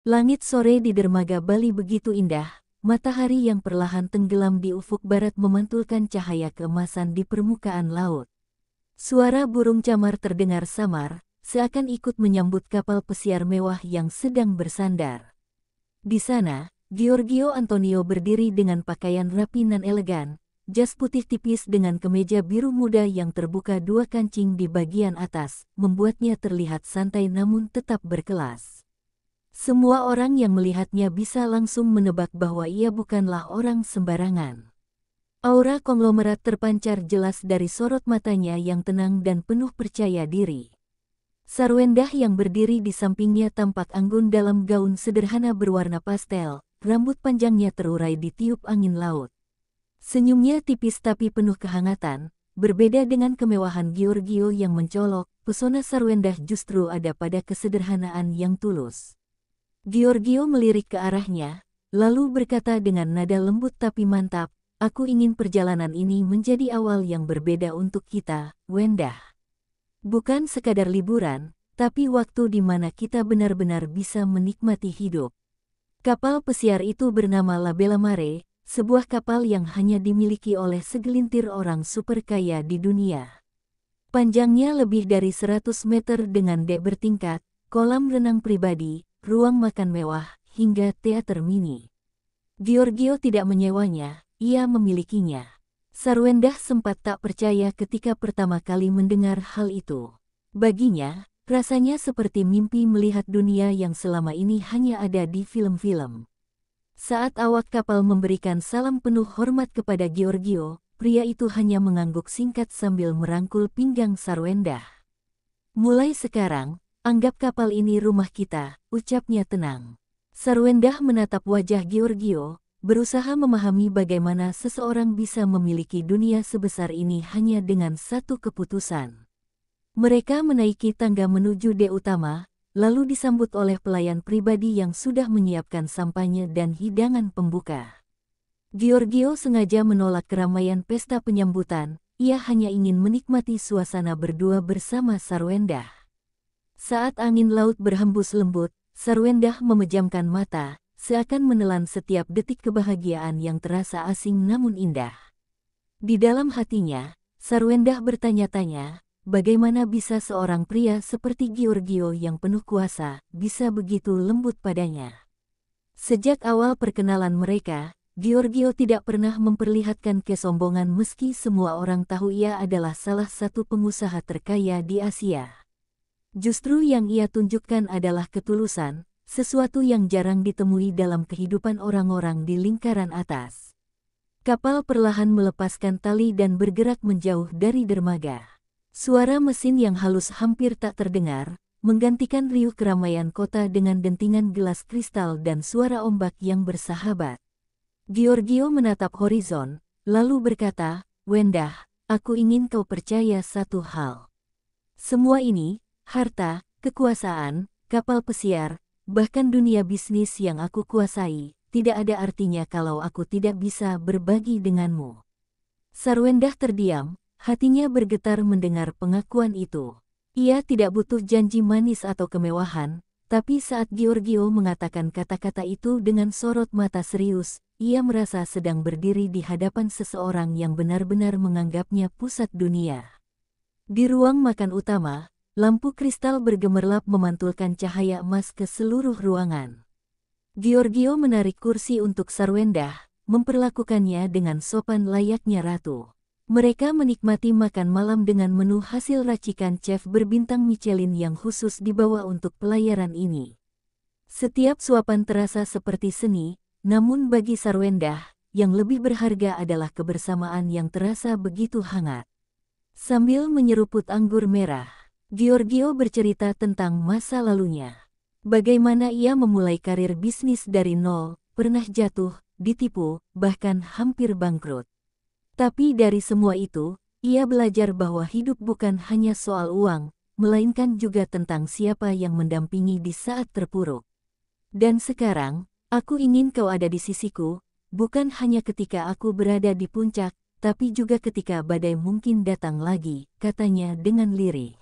Langit sore di dermaga Bali begitu indah, matahari yang perlahan tenggelam di ufuk barat memantulkan cahaya keemasan di permukaan laut. Suara burung camar terdengar samar, seakan ikut menyambut kapal pesiar mewah yang sedang bersandar. Di sana, Giorgio Antonio berdiri dengan pakaian rapi dan elegan, jas putih tipis dengan kemeja biru muda yang terbuka dua kancing di bagian atas, membuatnya terlihat santai namun tetap berkelas. Semua orang yang melihatnya bisa langsung menebak bahwa ia bukanlah orang sembarangan. Aura konglomerat terpancar jelas dari sorot matanya yang tenang dan penuh percaya diri. Sarwendah yang berdiri di sampingnya tampak anggun dalam gaun sederhana berwarna pastel, rambut panjangnya terurai ditiup angin laut. Senyumnya tipis tapi penuh kehangatan, berbeda dengan kemewahan Giorgio yang mencolok, pesona Sarwendah justru ada pada kesederhanaan yang tulus. Giorgio melirik ke arahnya, lalu berkata dengan nada lembut tapi mantap, "Aku ingin perjalanan ini menjadi awal yang berbeda untuk kita, Wendah. Bukan sekadar liburan, tapi waktu di mana kita benar-benar bisa menikmati hidup." Kapal pesiar itu bernama La Bella Mare, sebuah kapal yang hanya dimiliki oleh segelintir orang super kaya di dunia. Panjangnya lebih dari 100 meter dengan dek bertingkat, kolam renang pribadi, ruang makan mewah, hingga teater mini. Giorgio tidak menyewanya, ia memilikinya. Sarwendah sempat tak percaya ketika pertama kali mendengar hal itu. Baginya, rasanya seperti mimpi melihat dunia yang selama ini hanya ada di film-film. Saat awak kapal memberikan salam penuh hormat kepada Giorgio, pria itu hanya mengangguk singkat sambil merangkul pinggang Sarwendah. "Mulai sekarang, anggap kapal ini rumah kita," ucapnya tenang. Sarwendah menatap wajah Giorgio, berusaha memahami bagaimana seseorang bisa memiliki dunia sebesar ini hanya dengan satu keputusan. Mereka menaiki tangga menuju dek utama, lalu disambut oleh pelayan pribadi yang sudah menyiapkan sampahnya dan hidangan pembuka. Giorgio sengaja menolak keramaian pesta penyambutan, ia hanya ingin menikmati suasana berdua bersama Sarwendah. Saat angin laut berhembus lembut, Sarwendah memejamkan mata, seakan menelan setiap detik kebahagiaan yang terasa asing namun indah. Di dalam hatinya, Sarwendah bertanya-tanya, bagaimana bisa seorang pria seperti Giorgio yang penuh kuasa, bisa begitu lembut padanya. Sejak awal perkenalan mereka, Giorgio tidak pernah memperlihatkan kesombongan meski semua orang tahu ia adalah salah satu pengusaha terkaya di Asia. Justru yang ia tunjukkan adalah ketulusan, sesuatu yang jarang ditemui dalam kehidupan orang-orang di lingkaran atas. Kapal perlahan melepaskan tali dan bergerak menjauh dari dermaga. Suara mesin yang halus hampir tak terdengar, menggantikan riuh keramaian kota dengan dentingan gelas kristal dan suara ombak yang bersahabat. Giorgio menatap horizon, lalu berkata, "Wendah, aku ingin kau percaya satu hal. Semua ini, harta, kekuasaan, kapal pesiar, bahkan dunia bisnis yang aku kuasai, tidak ada artinya kalau aku tidak bisa berbagi denganmu." Sarwendah terdiam, hatinya bergetar mendengar pengakuan itu. Ia tidak butuh janji manis atau kemewahan, tapi saat Giorgio mengatakan kata-kata itu dengan sorot mata serius, ia merasa sedang berdiri di hadapan seseorang yang benar-benar menganggapnya pusat dunia. Di ruang makan utama, lampu kristal bergemerlap memantulkan cahaya emas ke seluruh ruangan. Giorgio menarik kursi untuk Sarwendah, memperlakukannya dengan sopan layaknya ratu. Mereka menikmati makan malam dengan menu hasil racikan chef berbintang Michelin yang khusus dibawa untuk pelayaran ini. Setiap suapan terasa seperti seni, namun bagi Sarwendah, yang lebih berharga adalah kebersamaan yang terasa begitu hangat. Sambil menyeruput anggur merah, Giorgio bercerita tentang masa lalunya. Bagaimana ia memulai karir bisnis dari nol, pernah jatuh, ditipu, bahkan hampir bangkrut. Tapi dari semua itu, ia belajar bahwa hidup bukan hanya soal uang, melainkan juga tentang siapa yang mendampingi di saat terpuruk. "Dan sekarang, aku ingin kau ada di sisiku, bukan hanya ketika aku berada di puncak, tapi juga ketika badai mungkin datang lagi," katanya dengan lirih.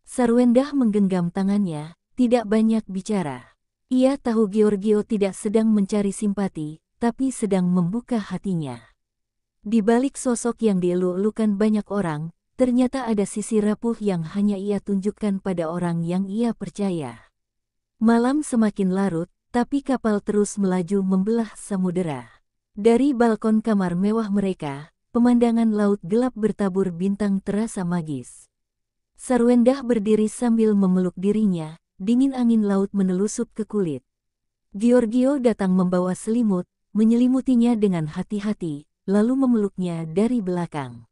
Sarwendah menggenggam tangannya, tidak banyak bicara. Ia tahu Giorgio tidak sedang mencari simpati, tapi sedang membuka hatinya. Di balik sosok yang dielu-elukan banyak orang, ternyata ada sisi rapuh yang hanya ia tunjukkan pada orang yang ia percaya. Malam semakin larut, tapi kapal terus melaju membelah samudera. Dari balkon kamar mewah mereka, pemandangan laut gelap bertabur bintang terasa magis. Sarwendah berdiri sambil memeluk dirinya, dingin angin laut menelusup ke kulit. Giorgio datang membawa selimut, menyelimutinya dengan hati-hati, lalu memeluknya dari belakang.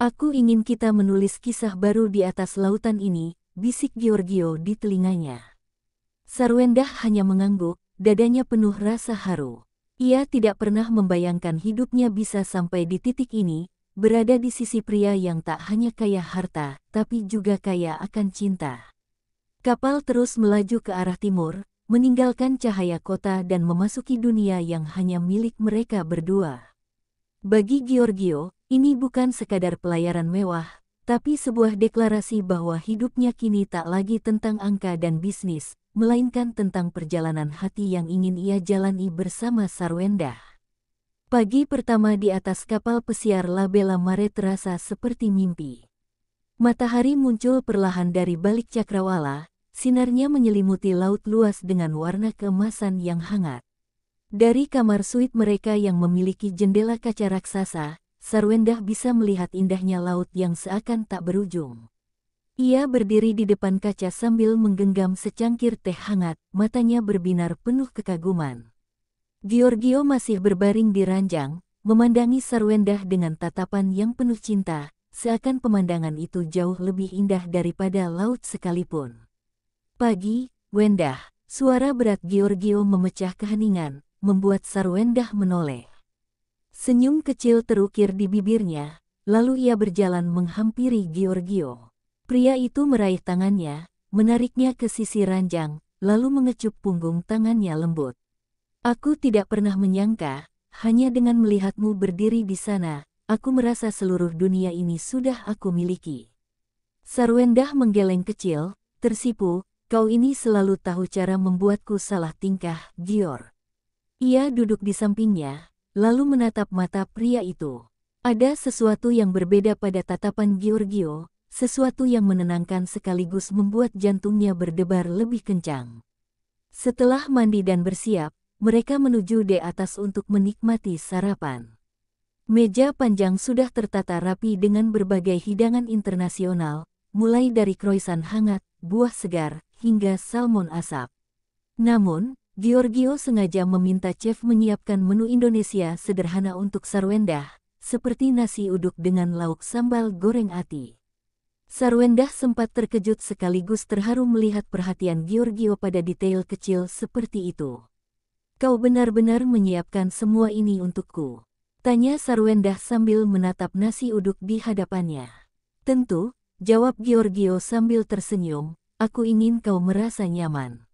Aku ingin kita menulis kisah baru di atas lautan ini, bisik Giorgio di telinganya. Sarwendah hanya mengangguk, dadanya penuh rasa haru. Ia tidak pernah membayangkan hidupnya bisa sampai di titik ini, berada di sisi pria yang tak hanya kaya harta, tapi juga kaya akan cinta. Kapal terus melaju ke arah timur, meninggalkan cahaya kota dan memasuki dunia yang hanya milik mereka berdua. Bagi Giorgio, ini bukan sekadar pelayaran mewah, tapi sebuah deklarasi bahwa hidupnya kini tak lagi tentang angka dan bisnis, melainkan tentang perjalanan hati yang ingin ia jalani bersama Sarwendah. Pagi pertama di atas kapal pesiar La Bella Mare terasa seperti mimpi. Matahari muncul perlahan dari balik cakrawala, sinarnya menyelimuti laut luas dengan warna keemasan yang hangat. Dari kamar suite mereka yang memiliki jendela kaca raksasa, Sarwendah bisa melihat indahnya laut yang seakan tak berujung. Ia berdiri di depan kaca sambil menggenggam secangkir teh hangat, matanya berbinar penuh kekaguman. Giorgio masih berbaring di ranjang, memandangi Sarwendah dengan tatapan yang penuh cinta, seakan pemandangan itu jauh lebih indah daripada laut sekalipun. Pagi, Wendah, suara berat Giorgio memecah keheningan, membuat Sarwendah menoleh. Senyum kecil terukir di bibirnya, lalu ia berjalan menghampiri Giorgio. Pria itu meraih tangannya, menariknya ke sisi ranjang, lalu mengecup punggung tangannya lembut. Aku tidak pernah menyangka, hanya dengan melihatmu berdiri di sana, aku merasa seluruh dunia ini sudah aku miliki. Sarwendah menggeleng kecil, tersipu, kau ini selalu tahu cara membuatku salah tingkah, Gior. Ia duduk di sampingnya, lalu menatap mata pria itu. Ada sesuatu yang berbeda pada tatapan Giorgio, sesuatu yang menenangkan sekaligus membuat jantungnya berdebar lebih kencang. Setelah mandi dan bersiap, mereka menuju di atas untuk menikmati sarapan. Meja panjang sudah tertata rapi dengan berbagai hidangan internasional, mulai dari croissant hangat, buah segar, hingga salmon asap. Namun, Giorgio sengaja meminta chef menyiapkan menu Indonesia sederhana untuk Sarwendah, seperti nasi uduk dengan lauk sambal goreng ati. Sarwendah sempat terkejut sekaligus terharu melihat perhatian Giorgio pada detail kecil seperti itu. Kau benar-benar menyiapkan semua ini untukku? Tanya Sarwendah sambil menatap nasi uduk di hadapannya. Tentu, jawab Giorgio sambil tersenyum, aku ingin kau merasa nyaman.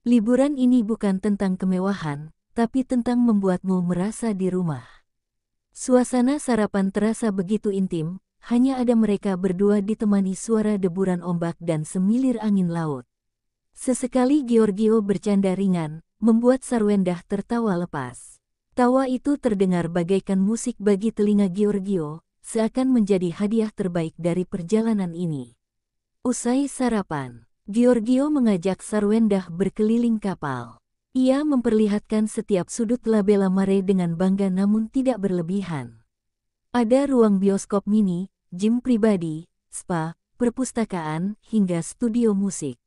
Liburan ini bukan tentang kemewahan, tapi tentang membuatmu merasa di rumah. Suasana sarapan terasa begitu intim, hanya ada mereka berdua ditemani suara deburan ombak dan semilir angin laut. Sesekali Giorgio bercanda ringan, membuat Sarwendah tertawa lepas. Tawa itu terdengar bagaikan musik bagi telinga Giorgio, seakan menjadi hadiah terbaik dari perjalanan ini. Usai sarapan, Giorgio mengajak Sarwendah berkeliling kapal. Ia memperlihatkan setiap sudut La Bella Mare dengan bangga namun tidak berlebihan. Ada ruang bioskop mini, gym pribadi, spa, perpustakaan, hingga studio musik.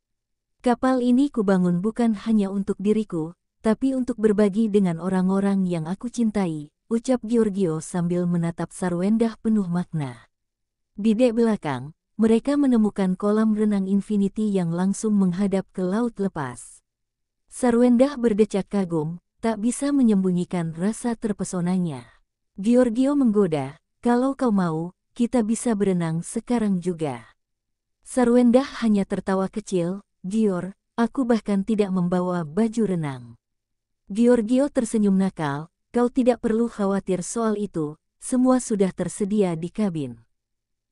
Kapal ini kubangun bukan hanya untuk diriku, tapi untuk berbagi dengan orang-orang yang aku cintai, ucap Giorgio sambil menatap Sarwendah penuh makna. Di dek belakang, mereka menemukan kolam renang infinity yang langsung menghadap ke laut lepas. Sarwendah berdecak kagum, tak bisa menyembunyikan rasa terpesonanya. Giorgio menggoda, kalau kau mau, kita bisa berenang sekarang juga. Sarwendah hanya tertawa kecil, Gior, aku bahkan tidak membawa baju renang. Giorgio tersenyum nakal, kau tidak perlu khawatir soal itu, semua sudah tersedia di kabin.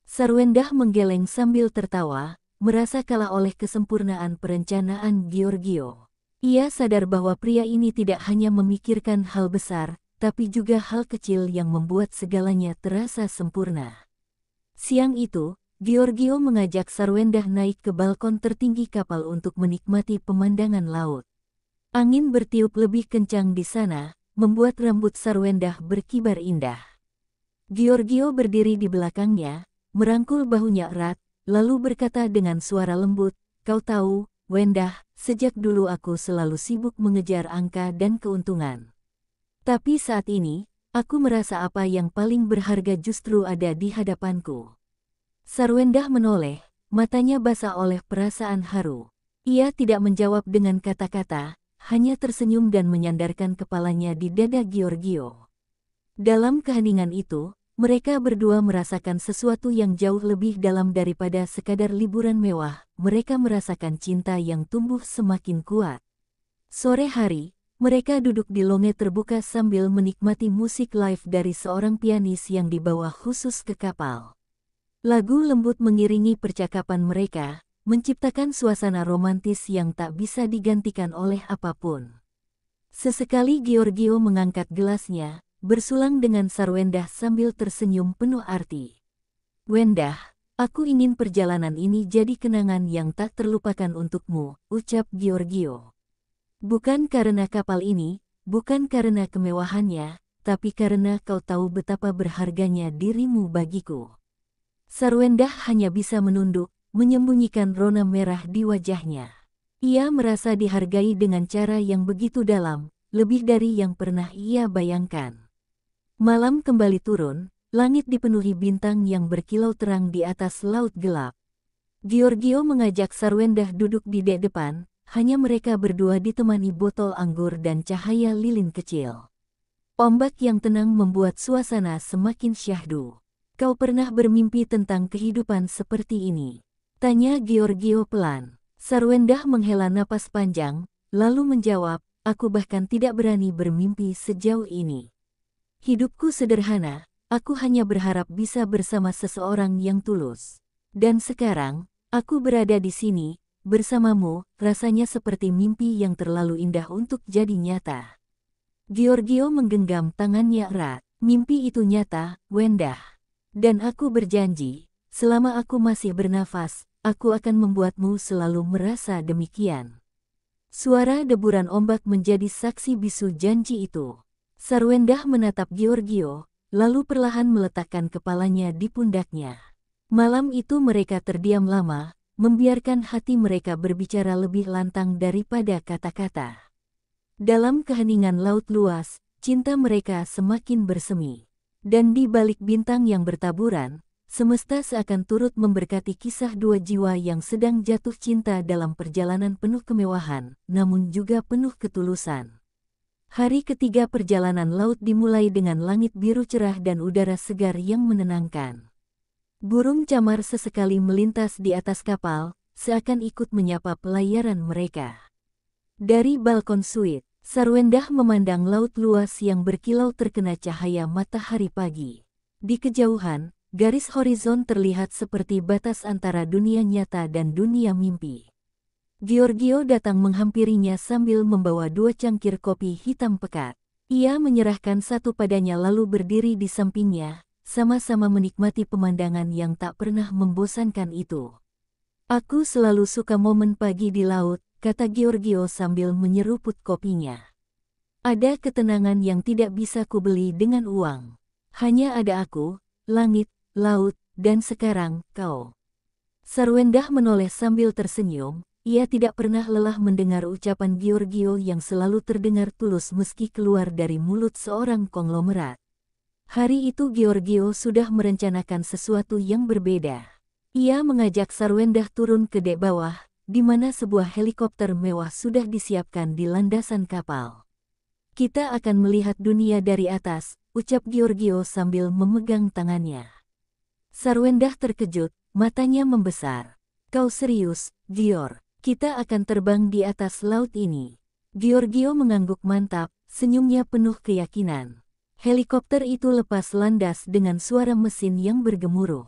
Sarwendah menggeleng sambil tertawa, merasa kalah oleh kesempurnaan perencanaan Giorgio. Ia sadar bahwa pria ini tidak hanya memikirkan hal besar, tapi juga hal kecil yang membuat segalanya terasa sempurna. Siang itu, Giorgio mengajak Sarwendah naik ke balkon tertinggi kapal untuk menikmati pemandangan laut. Angin bertiup lebih kencang di sana, membuat rambut Sarwendah berkibar indah. Giorgio berdiri di belakangnya, merangkul bahunya erat, lalu berkata dengan suara lembut, "Kau tahu, Wendah, sejak dulu aku selalu sibuk mengejar angka dan keuntungan. Tapi saat ini, aku merasa apa yang paling berharga justru ada di hadapanku." Sarwendah menoleh, matanya basah oleh perasaan haru. Ia tidak menjawab dengan kata-kata, hanya tersenyum dan menyandarkan kepalanya di dada Giorgio. Dalam keheningan itu, mereka berdua merasakan sesuatu yang jauh lebih dalam daripada sekadar liburan mewah. Mereka merasakan cinta yang tumbuh semakin kuat. Sore hari, mereka duduk di lounge terbuka sambil menikmati musik live dari seorang pianis yang dibawa khusus ke kapal. Lagu lembut mengiringi percakapan mereka, menciptakan suasana romantis yang tak bisa digantikan oleh apapun. Sesekali Giorgio mengangkat gelasnya, bersulang dengan Sarwendah sambil tersenyum penuh arti. "Wendah, aku ingin perjalanan ini jadi kenangan yang tak terlupakan untukmu," ucap Giorgio. "Bukan karena kapal ini, bukan karena kemewahannya, tapi karena kau tahu betapa berharganya dirimu bagiku." Sarwendah hanya bisa menunduk, menyembunyikan rona merah di wajahnya. Ia merasa dihargai dengan cara yang begitu dalam, lebih dari yang pernah ia bayangkan. Malam kembali turun, langit dipenuhi bintang yang berkilau terang di atas laut gelap. Giorgio mengajak Sarwendah duduk di dek depan, hanya mereka berdua ditemani botol anggur dan cahaya lilin kecil. Ombak yang tenang membuat suasana semakin syahdu. "Kau pernah bermimpi tentang kehidupan seperti ini?" tanya Giorgio pelan. Sarwendah menghela napas panjang, lalu menjawab, "Aku bahkan tidak berani bermimpi sejauh ini. Hidupku sederhana, aku hanya berharap bisa bersama seseorang yang tulus. Dan sekarang, aku berada di sini, bersamamu, rasanya seperti mimpi yang terlalu indah untuk jadi nyata." Giorgio menggenggam tangannya erat. "Mimpi itu nyata, Wendah. Dan aku berjanji, selama aku masih bernafas, aku akan membuatmu selalu merasa demikian." Suara deburan ombak menjadi saksi bisu janji itu. Sarwendah menatap Giorgio, lalu perlahan meletakkan kepalanya di pundaknya. Malam itu mereka terdiam lama, membiarkan hati mereka berbicara lebih lantang daripada kata-kata. Dalam keheningan laut luas, cinta mereka semakin bersemi. Dan di balik bintang yang bertaburan, semesta seakan turut memberkati kisah dua jiwa yang sedang jatuh cinta dalam perjalanan penuh kemewahan, namun juga penuh ketulusan. Hari ketiga perjalanan laut dimulai dengan langit biru cerah dan udara segar yang menenangkan. Burung camar sesekali melintas di atas kapal, seakan ikut menyapa pelayaran mereka. Dari balkon suite, Sarwendah memandang laut luas yang berkilau terkena cahaya matahari pagi. Di kejauhan, garis horizon terlihat seperti batas antara dunia nyata dan dunia mimpi. Giorgio datang menghampirinya sambil membawa 2 cangkir kopi hitam pekat. Ia menyerahkan satu padanya lalu berdiri di sampingnya, sama-sama menikmati pemandangan yang tak pernah membosankan itu. "Aku selalu suka momen pagi di laut," kata Giorgio sambil menyeruput kopinya. "Ada ketenangan yang tidak bisa kubeli dengan uang. Hanya ada aku, langit, laut, dan sekarang kau." Sarwendah menoleh sambil tersenyum. Ia tidak pernah lelah mendengar ucapan Giorgio yang selalu terdengar tulus meski keluar dari mulut seorang konglomerat. Hari itu Giorgio sudah merencanakan sesuatu yang berbeda. Ia mengajak Sarwendah turun ke dek bawah, di mana sebuah helikopter mewah sudah disiapkan di landasan kapal. "Kita akan melihat dunia dari atas," ucap Giorgio sambil memegang tangannya. Sarwendah terkejut, matanya membesar. "Kau serius, Gior? Kita akan terbang di atas laut ini?" Giorgio mengangguk mantap, senyumnya penuh keyakinan. Helikopter itu lepas landas dengan suara mesin yang bergemuruh.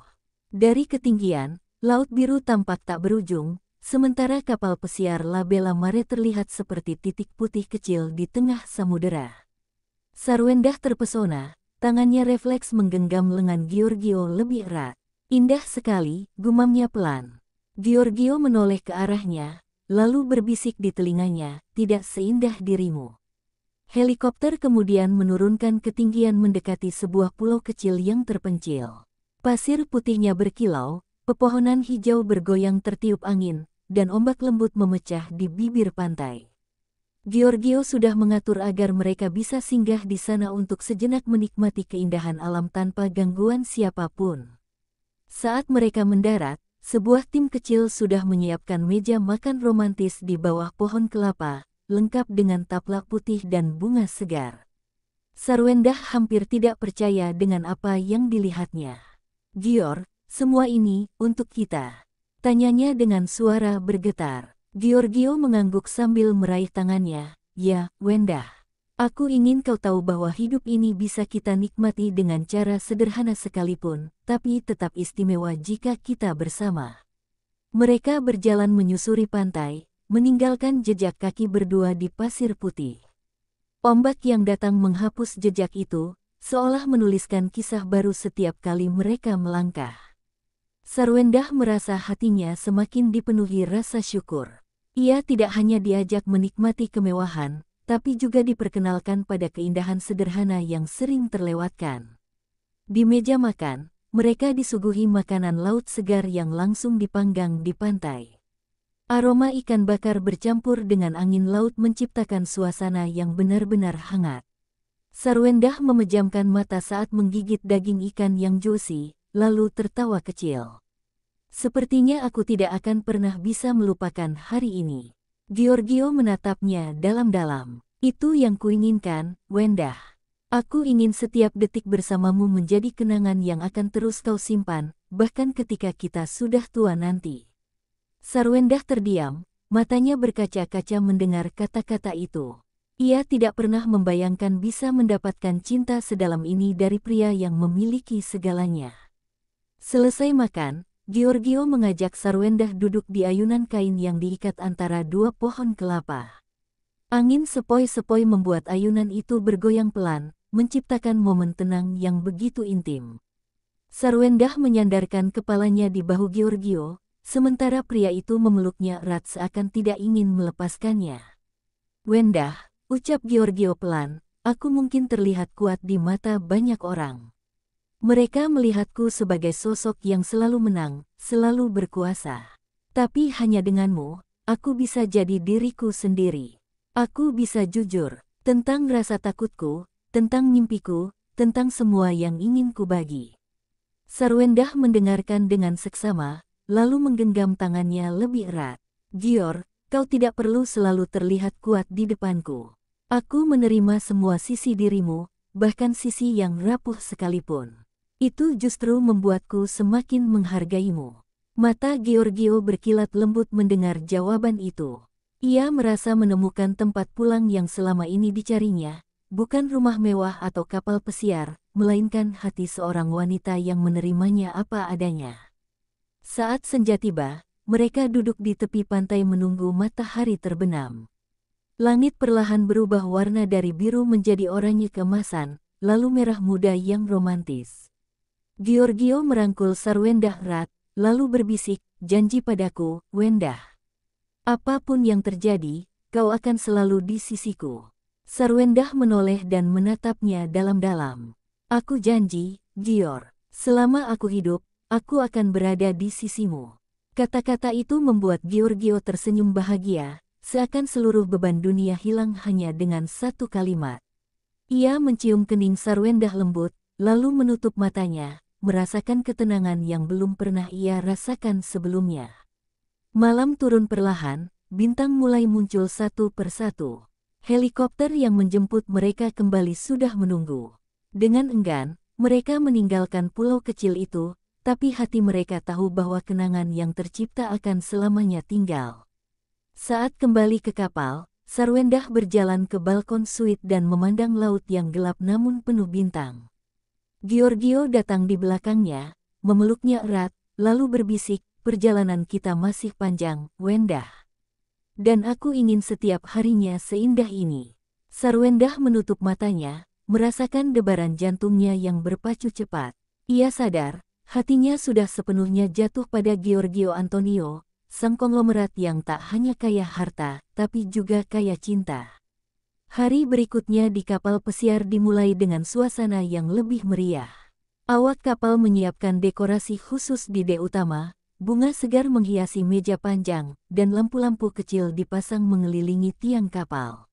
Dari ketinggian, laut biru tampak tak berujung, sementara kapal pesiar La Bella Mare terlihat seperti titik putih kecil di tengah samudera. Sarwendah terpesona, tangannya refleks menggenggam lengan Giorgio lebih erat. Indah sekali, gumamnya pelan. Giorgio menoleh ke arahnya, lalu berbisik di telinganya, tidak seindah dirimu. Helikopter kemudian menurunkan ketinggian mendekati sebuah pulau kecil yang terpencil. Pasir putihnya berkilau, pepohonan hijau bergoyang tertiup angin, dan ombak lembut memecah di bibir pantai. Giorgio sudah mengatur agar mereka bisa singgah di sana untuk sejenak menikmati keindahan alam tanpa gangguan siapapun. Saat mereka mendarat, sebuah tim kecil sudah menyiapkan meja makan romantis di bawah pohon kelapa, lengkap dengan taplak putih dan bunga segar. Sarwendah hampir tidak percaya dengan apa yang dilihatnya. "Gior, semua ini untuk kita?" tanyanya dengan suara bergetar. Giorgio mengangguk sambil meraih tangannya. "Ya, Wendah. Aku ingin kau tahu bahwa hidup ini bisa kita nikmati dengan cara sederhana sekalipun, tapi tetap istimewa jika kita bersama." Mereka berjalan menyusuri pantai, meninggalkan jejak kaki berdua di pasir putih. Ombak yang datang menghapus jejak itu, seolah menuliskan kisah baru setiap kali mereka melangkah. Sarwendah merasa hatinya semakin dipenuhi rasa syukur. Ia tidak hanya diajak menikmati kemewahan, tapi juga diperkenalkan pada keindahan sederhana yang sering terlewatkan. Di meja makan, mereka disuguhi makanan laut segar yang langsung dipanggang di pantai. Aroma ikan bakar bercampur dengan angin laut menciptakan suasana yang benar-benar hangat. Sarwendah memejamkan mata saat menggigit daging ikan yang juicy, lalu tertawa kecil. "Sepertinya aku tidak akan pernah bisa melupakan hari ini." Giorgio menatapnya dalam-dalam. "Itu yang kuinginkan, Wendah. Aku ingin setiap detik bersamamu menjadi kenangan yang akan terus kau simpan, bahkan ketika kita sudah tua nanti." Sarwendah terdiam, matanya berkaca-kaca mendengar kata-kata itu. Ia tidak pernah membayangkan bisa mendapatkan cinta sedalam ini dari pria yang memiliki segalanya. Selesai makan, Giorgio mengajak Sarwendah duduk di ayunan kain yang diikat antara dua pohon kelapa. Angin sepoi-sepoi membuat ayunan itu bergoyang pelan, menciptakan momen tenang yang begitu intim. Sarwendah menyandarkan kepalanya di bahu Giorgio, sementara pria itu memeluknya erat seakan tidak ingin melepaskannya. "Wendah," ucap Giorgio pelan, "aku mungkin terlihat kuat di mata banyak orang. Mereka melihatku sebagai sosok yang selalu menang, selalu berkuasa. Tapi hanya denganmu, aku bisa jadi diriku sendiri. Aku bisa jujur tentang rasa takutku, tentang mimpiku, tentang semua yang ingin ku bagi." Sarwendah mendengarkan dengan seksama, lalu menggenggam tangannya lebih erat. "Gior, kau tidak perlu selalu terlihat kuat di depanku. Aku menerima semua sisi dirimu, bahkan sisi yang rapuh sekalipun. Itu justru membuatku semakin menghargaimu." Mata Giorgio berkilat lembut mendengar jawaban itu. Ia merasa menemukan tempat pulang yang selama ini dicarinya, bukan rumah mewah atau kapal pesiar, melainkan hati seorang wanita yang menerimanya apa adanya. Saat senja tiba, mereka duduk di tepi pantai menunggu matahari terbenam. Langit perlahan berubah warna dari biru menjadi oranye keemasan, lalu merah muda yang romantis. Giorgio merangkul Sarwendah erat, lalu berbisik, "Janji padaku, Wendah. Apapun yang terjadi, kau akan selalu di sisiku." Sarwendah menoleh dan menatapnya dalam-dalam. "Aku janji, Gior. Selama aku hidup, aku akan berada di sisimu." Kata-kata itu membuat Giorgio tersenyum bahagia, seakan seluruh beban dunia hilang hanya dengan satu kalimat. Ia mencium kening Sarwendah lembut, lalu menutup matanya, merasakan ketenangan yang belum pernah ia rasakan sebelumnya. Malam turun perlahan, bintang mulai muncul satu persatu. Helikopter yang menjemput mereka kembali sudah menunggu. Dengan enggan, mereka meninggalkan pulau kecil itu, tapi hati mereka tahu bahwa kenangan yang tercipta akan selamanya tinggal. Saat kembali ke kapal, Sarwendah berjalan ke balkon suite dan memandang laut yang gelap namun penuh bintang. Giorgio datang di belakangnya, memeluknya erat, lalu berbisik, perjalanan kita masih panjang, Wendah. Dan aku ingin setiap harinya seindah ini. Sarwendah menutup matanya, merasakan debaran jantungnya yang berpacu cepat. Ia sadar, hatinya sudah sepenuhnya jatuh pada Giorgio Antonio, sang konglomerat yang tak hanya kaya harta, tapi juga kaya cinta. Hari berikutnya di kapal pesiar dimulai dengan suasana yang lebih meriah. Awak kapal menyiapkan dekorasi khusus di dek utama, bunga segar menghiasi meja panjang, dan lampu-lampu kecil dipasang mengelilingi tiang kapal.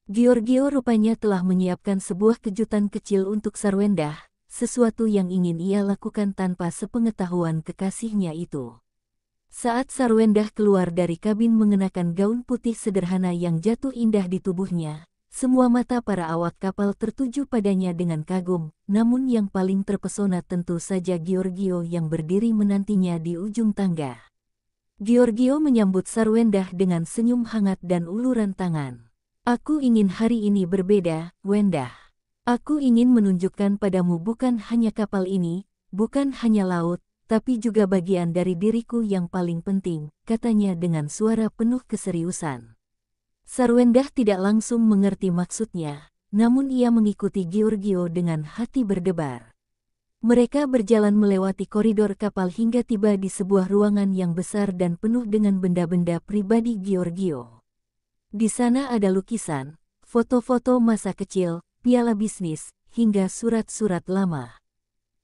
Giorgio rupanya telah menyiapkan sebuah kejutan kecil untuk Sarwendah, sesuatu yang ingin ia lakukan tanpa sepengetahuan kekasihnya itu. Saat Sarwendah keluar dari kabin mengenakan gaun putih sederhana yang jatuh indah di tubuhnya, semua mata para awak kapal tertuju padanya dengan kagum, namun yang paling terpesona tentu saja Giorgio yang berdiri menantinya di ujung tangga. Giorgio menyambut Sarwendah dengan senyum hangat dan uluran tangan. Aku ingin hari ini berbeda, Wendah. Aku ingin menunjukkan padamu bukan hanya kapal ini, bukan hanya laut, tapi juga bagian dari diriku yang paling penting, katanya dengan suara penuh keseriusan. Sarwendah tidak langsung mengerti maksudnya, namun ia mengikuti Giorgio dengan hati berdebar. Mereka berjalan melewati koridor kapal hingga tiba di sebuah ruangan yang besar dan penuh dengan benda-benda pribadi Giorgio. Di sana ada lukisan, foto-foto masa kecil, piala bisnis, hingga surat-surat lama.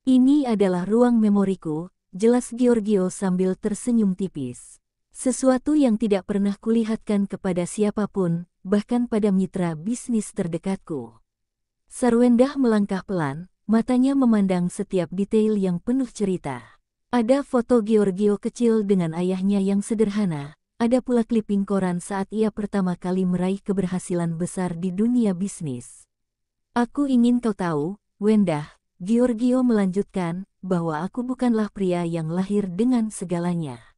Ini adalah ruang memoriku, jelas Giorgio sambil tersenyum tipis. Sesuatu yang tidak pernah kulihatkan kepada siapapun, bahkan pada mitra bisnis terdekatku. Sarwendah melangkah pelan, matanya memandang setiap detail yang penuh cerita. Ada foto Giorgio kecil dengan ayahnya yang sederhana. Ada pula kliping koran saat ia pertama kali meraih keberhasilan besar di dunia bisnis. Aku ingin kau tahu, Wendah, Giorgio melanjutkan, bahwa aku bukanlah pria yang lahir dengan segalanya.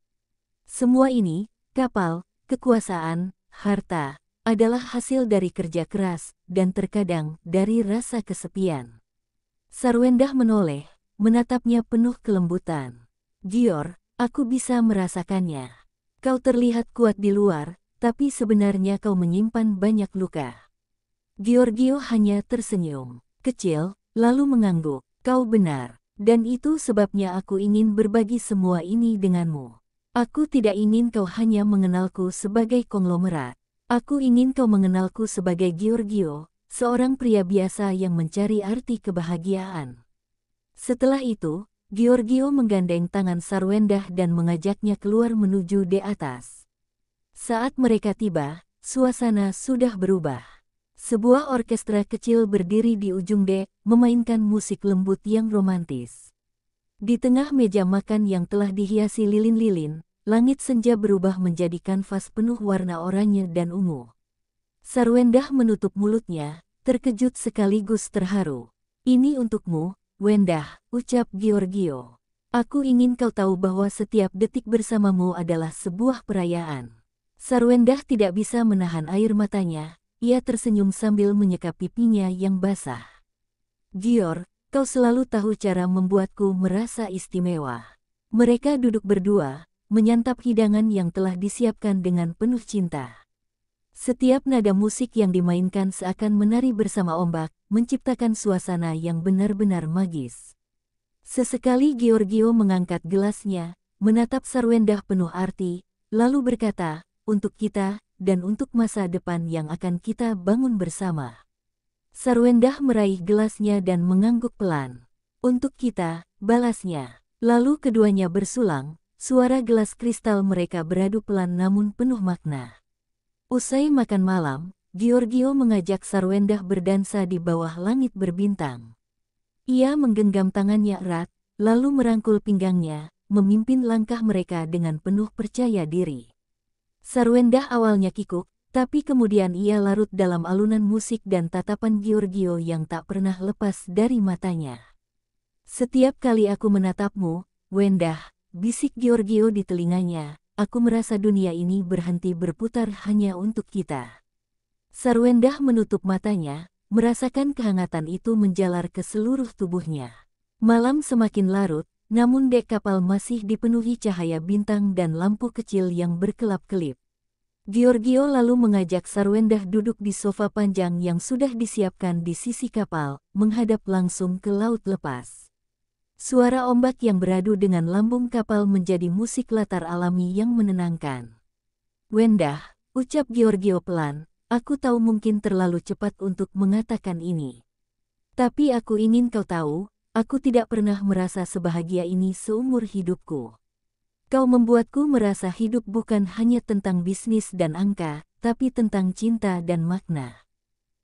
Semua ini, kapal, kekuasaan, harta, adalah hasil dari kerja keras, dan terkadang dari rasa kesepian. Sarwendah menoleh, menatapnya penuh kelembutan. Gior, aku bisa merasakannya. Kau terlihat kuat di luar, tapi sebenarnya kau menyimpan banyak luka. Giorgio hanya tersenyum kecil, lalu mengangguk. Kau benar, dan itu sebabnya aku ingin berbagi semua ini denganmu. Aku tidak ingin kau hanya mengenalku sebagai konglomerat. Aku ingin kau mengenalku sebagai Giorgio, seorang pria biasa yang mencari arti kebahagiaan. Setelah itu, Giorgio menggandeng tangan Sarwendah dan mengajaknya keluar menuju dek atas. Saat mereka tiba, suasana sudah berubah. Sebuah orkestra kecil berdiri di ujung dek, memainkan musik lembut yang romantis. Di tengah meja makan yang telah dihiasi lilin-lilin, langit senja berubah menjadi kanvas penuh warna oranye dan ungu. Sarwendah menutup mulutnya, terkejut sekaligus terharu. Ini untukmu, Wendah, ucap Giorgio. Aku ingin kau tahu bahwa setiap detik bersamamu adalah sebuah perayaan. Sarwendah tidak bisa menahan air matanya, ia tersenyum sambil menyekap pipinya yang basah. Gior, kau selalu tahu cara membuatku merasa istimewa. Mereka duduk berdua, menyantap hidangan yang telah disiapkan dengan penuh cinta. Setiap nada musik yang dimainkan seakan menari bersama ombak, menciptakan suasana yang benar-benar magis. Sesekali Giorgio mengangkat gelasnya, menatap Sarwendah penuh arti, lalu berkata, untuk kita, dan untuk masa depan yang akan kita bangun bersama. Sarwendah meraih gelasnya dan mengangguk pelan. Untuk kita, balasnya. Lalu keduanya bersulang, suara gelas kristal mereka beradu pelan namun penuh makna. Usai makan malam, Giorgio mengajak Sarwendah berdansa di bawah langit berbintang. Ia menggenggam tangannya erat, lalu merangkul pinggangnya, memimpin langkah mereka dengan penuh percaya diri. Sarwendah awalnya kikuk, tapi kemudian ia larut dalam alunan musik dan tatapan Giorgio yang tak pernah lepas dari matanya. Setiap kali aku menatapmu, Wendah, bisik Giorgio di telinganya, aku merasa dunia ini berhenti berputar hanya untuk kita. Sarwendah menutup matanya, merasakan kehangatan itu menjalar ke seluruh tubuhnya. Malam semakin larut, namun dek kapal masih dipenuhi cahaya bintang dan lampu kecil yang berkelap-kelip. Giorgio lalu mengajak Sarwendah duduk di sofa panjang yang sudah disiapkan di sisi kapal, menghadap langsung ke laut lepas. Suara ombak yang beradu dengan lambung kapal menjadi musik latar alami yang menenangkan. "Wendah," ucap Giorgio pelan, "aku tahu mungkin terlalu cepat untuk mengatakan ini. Tapi aku ingin kau tahu, aku tidak pernah merasa sebahagia ini seumur hidupku. Kau membuatku merasa hidup bukan hanya tentang bisnis dan angka, tapi tentang cinta dan makna."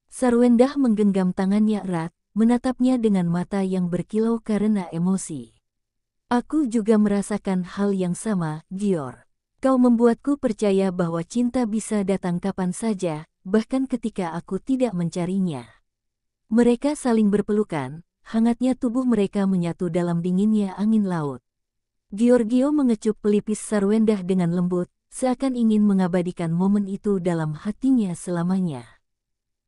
Sarwendah menggenggam tangannya erat, menatapnya dengan mata yang berkilau karena emosi. "Aku juga merasakan hal yang sama, Gior. Kau membuatku percaya bahwa cinta bisa datang kapan saja, bahkan ketika aku tidak mencarinya." Mereka saling berpelukan, hangatnya tubuh mereka menyatu dalam dinginnya angin laut. Giorgio mengecup pelipis Sarwendah dengan lembut, seakan ingin mengabadikan momen itu dalam hatinya selamanya.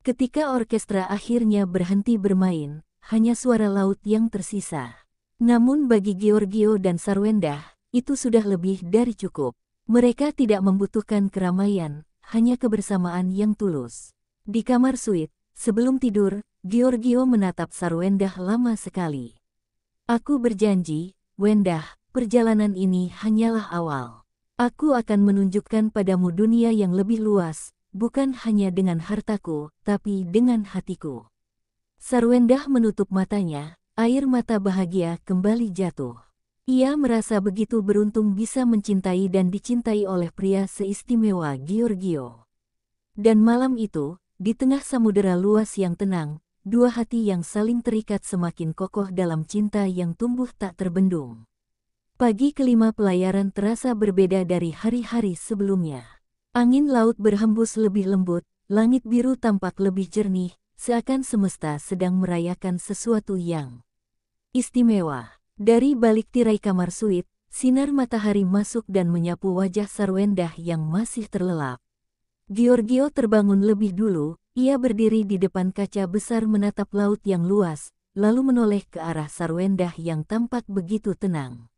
Ketika orkestra akhirnya berhenti bermain, hanya suara laut yang tersisa. Namun bagi Giorgio dan Sarwendah, itu sudah lebih dari cukup. Mereka tidak membutuhkan keramaian, hanya kebersamaan yang tulus. Di kamar suite, sebelum tidur, Giorgio menatap Sarwendah lama sekali. "Aku berjanji, Wendah, perjalanan ini hanyalah awal. Aku akan menunjukkan padamu dunia yang lebih luas, bukan hanya dengan hartaku, tapi dengan hatiku." Sarwendah menutup matanya, air mata bahagia kembali jatuh. Ia merasa begitu beruntung bisa mencintai dan dicintai oleh pria seistimewa Giorgio. Dan malam itu, di tengah samudera luas yang tenang, dua hati yang saling terikat semakin kokoh dalam cinta yang tumbuh tak terbendung. Pagi kelima pelayaran terasa berbeda dari hari-hari sebelumnya. Angin laut berhembus lebih lembut, langit biru tampak lebih jernih, seakan semesta sedang merayakan sesuatu yang istimewa. Dari balik tirai kamar suite, sinar matahari masuk dan menyapu wajah Sarwendah yang masih terlelap. Giorgio terbangun lebih dulu, ia berdiri di depan kaca besar menatap laut yang luas, lalu menoleh ke arah Sarwendah yang tampak begitu tenang.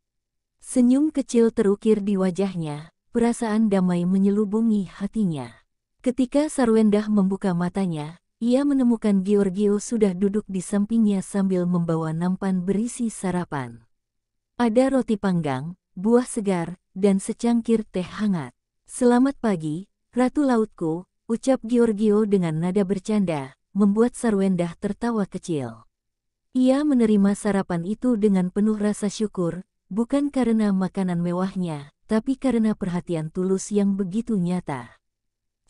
Senyum kecil terukir di wajahnya, perasaan damai menyelubungi hatinya. Ketika Sarwendah membuka matanya, ia menemukan Giorgio sudah duduk di sampingnya sambil membawa nampan berisi sarapan. Ada roti panggang, buah segar, dan secangkir teh hangat. "Selamat pagi, Ratu Lautku," ucap Giorgio dengan nada bercanda, membuat Sarwendah tertawa kecil. Ia menerima sarapan itu dengan penuh rasa syukur, bukan karena makanan mewahnya, tapi karena perhatian tulus yang begitu nyata.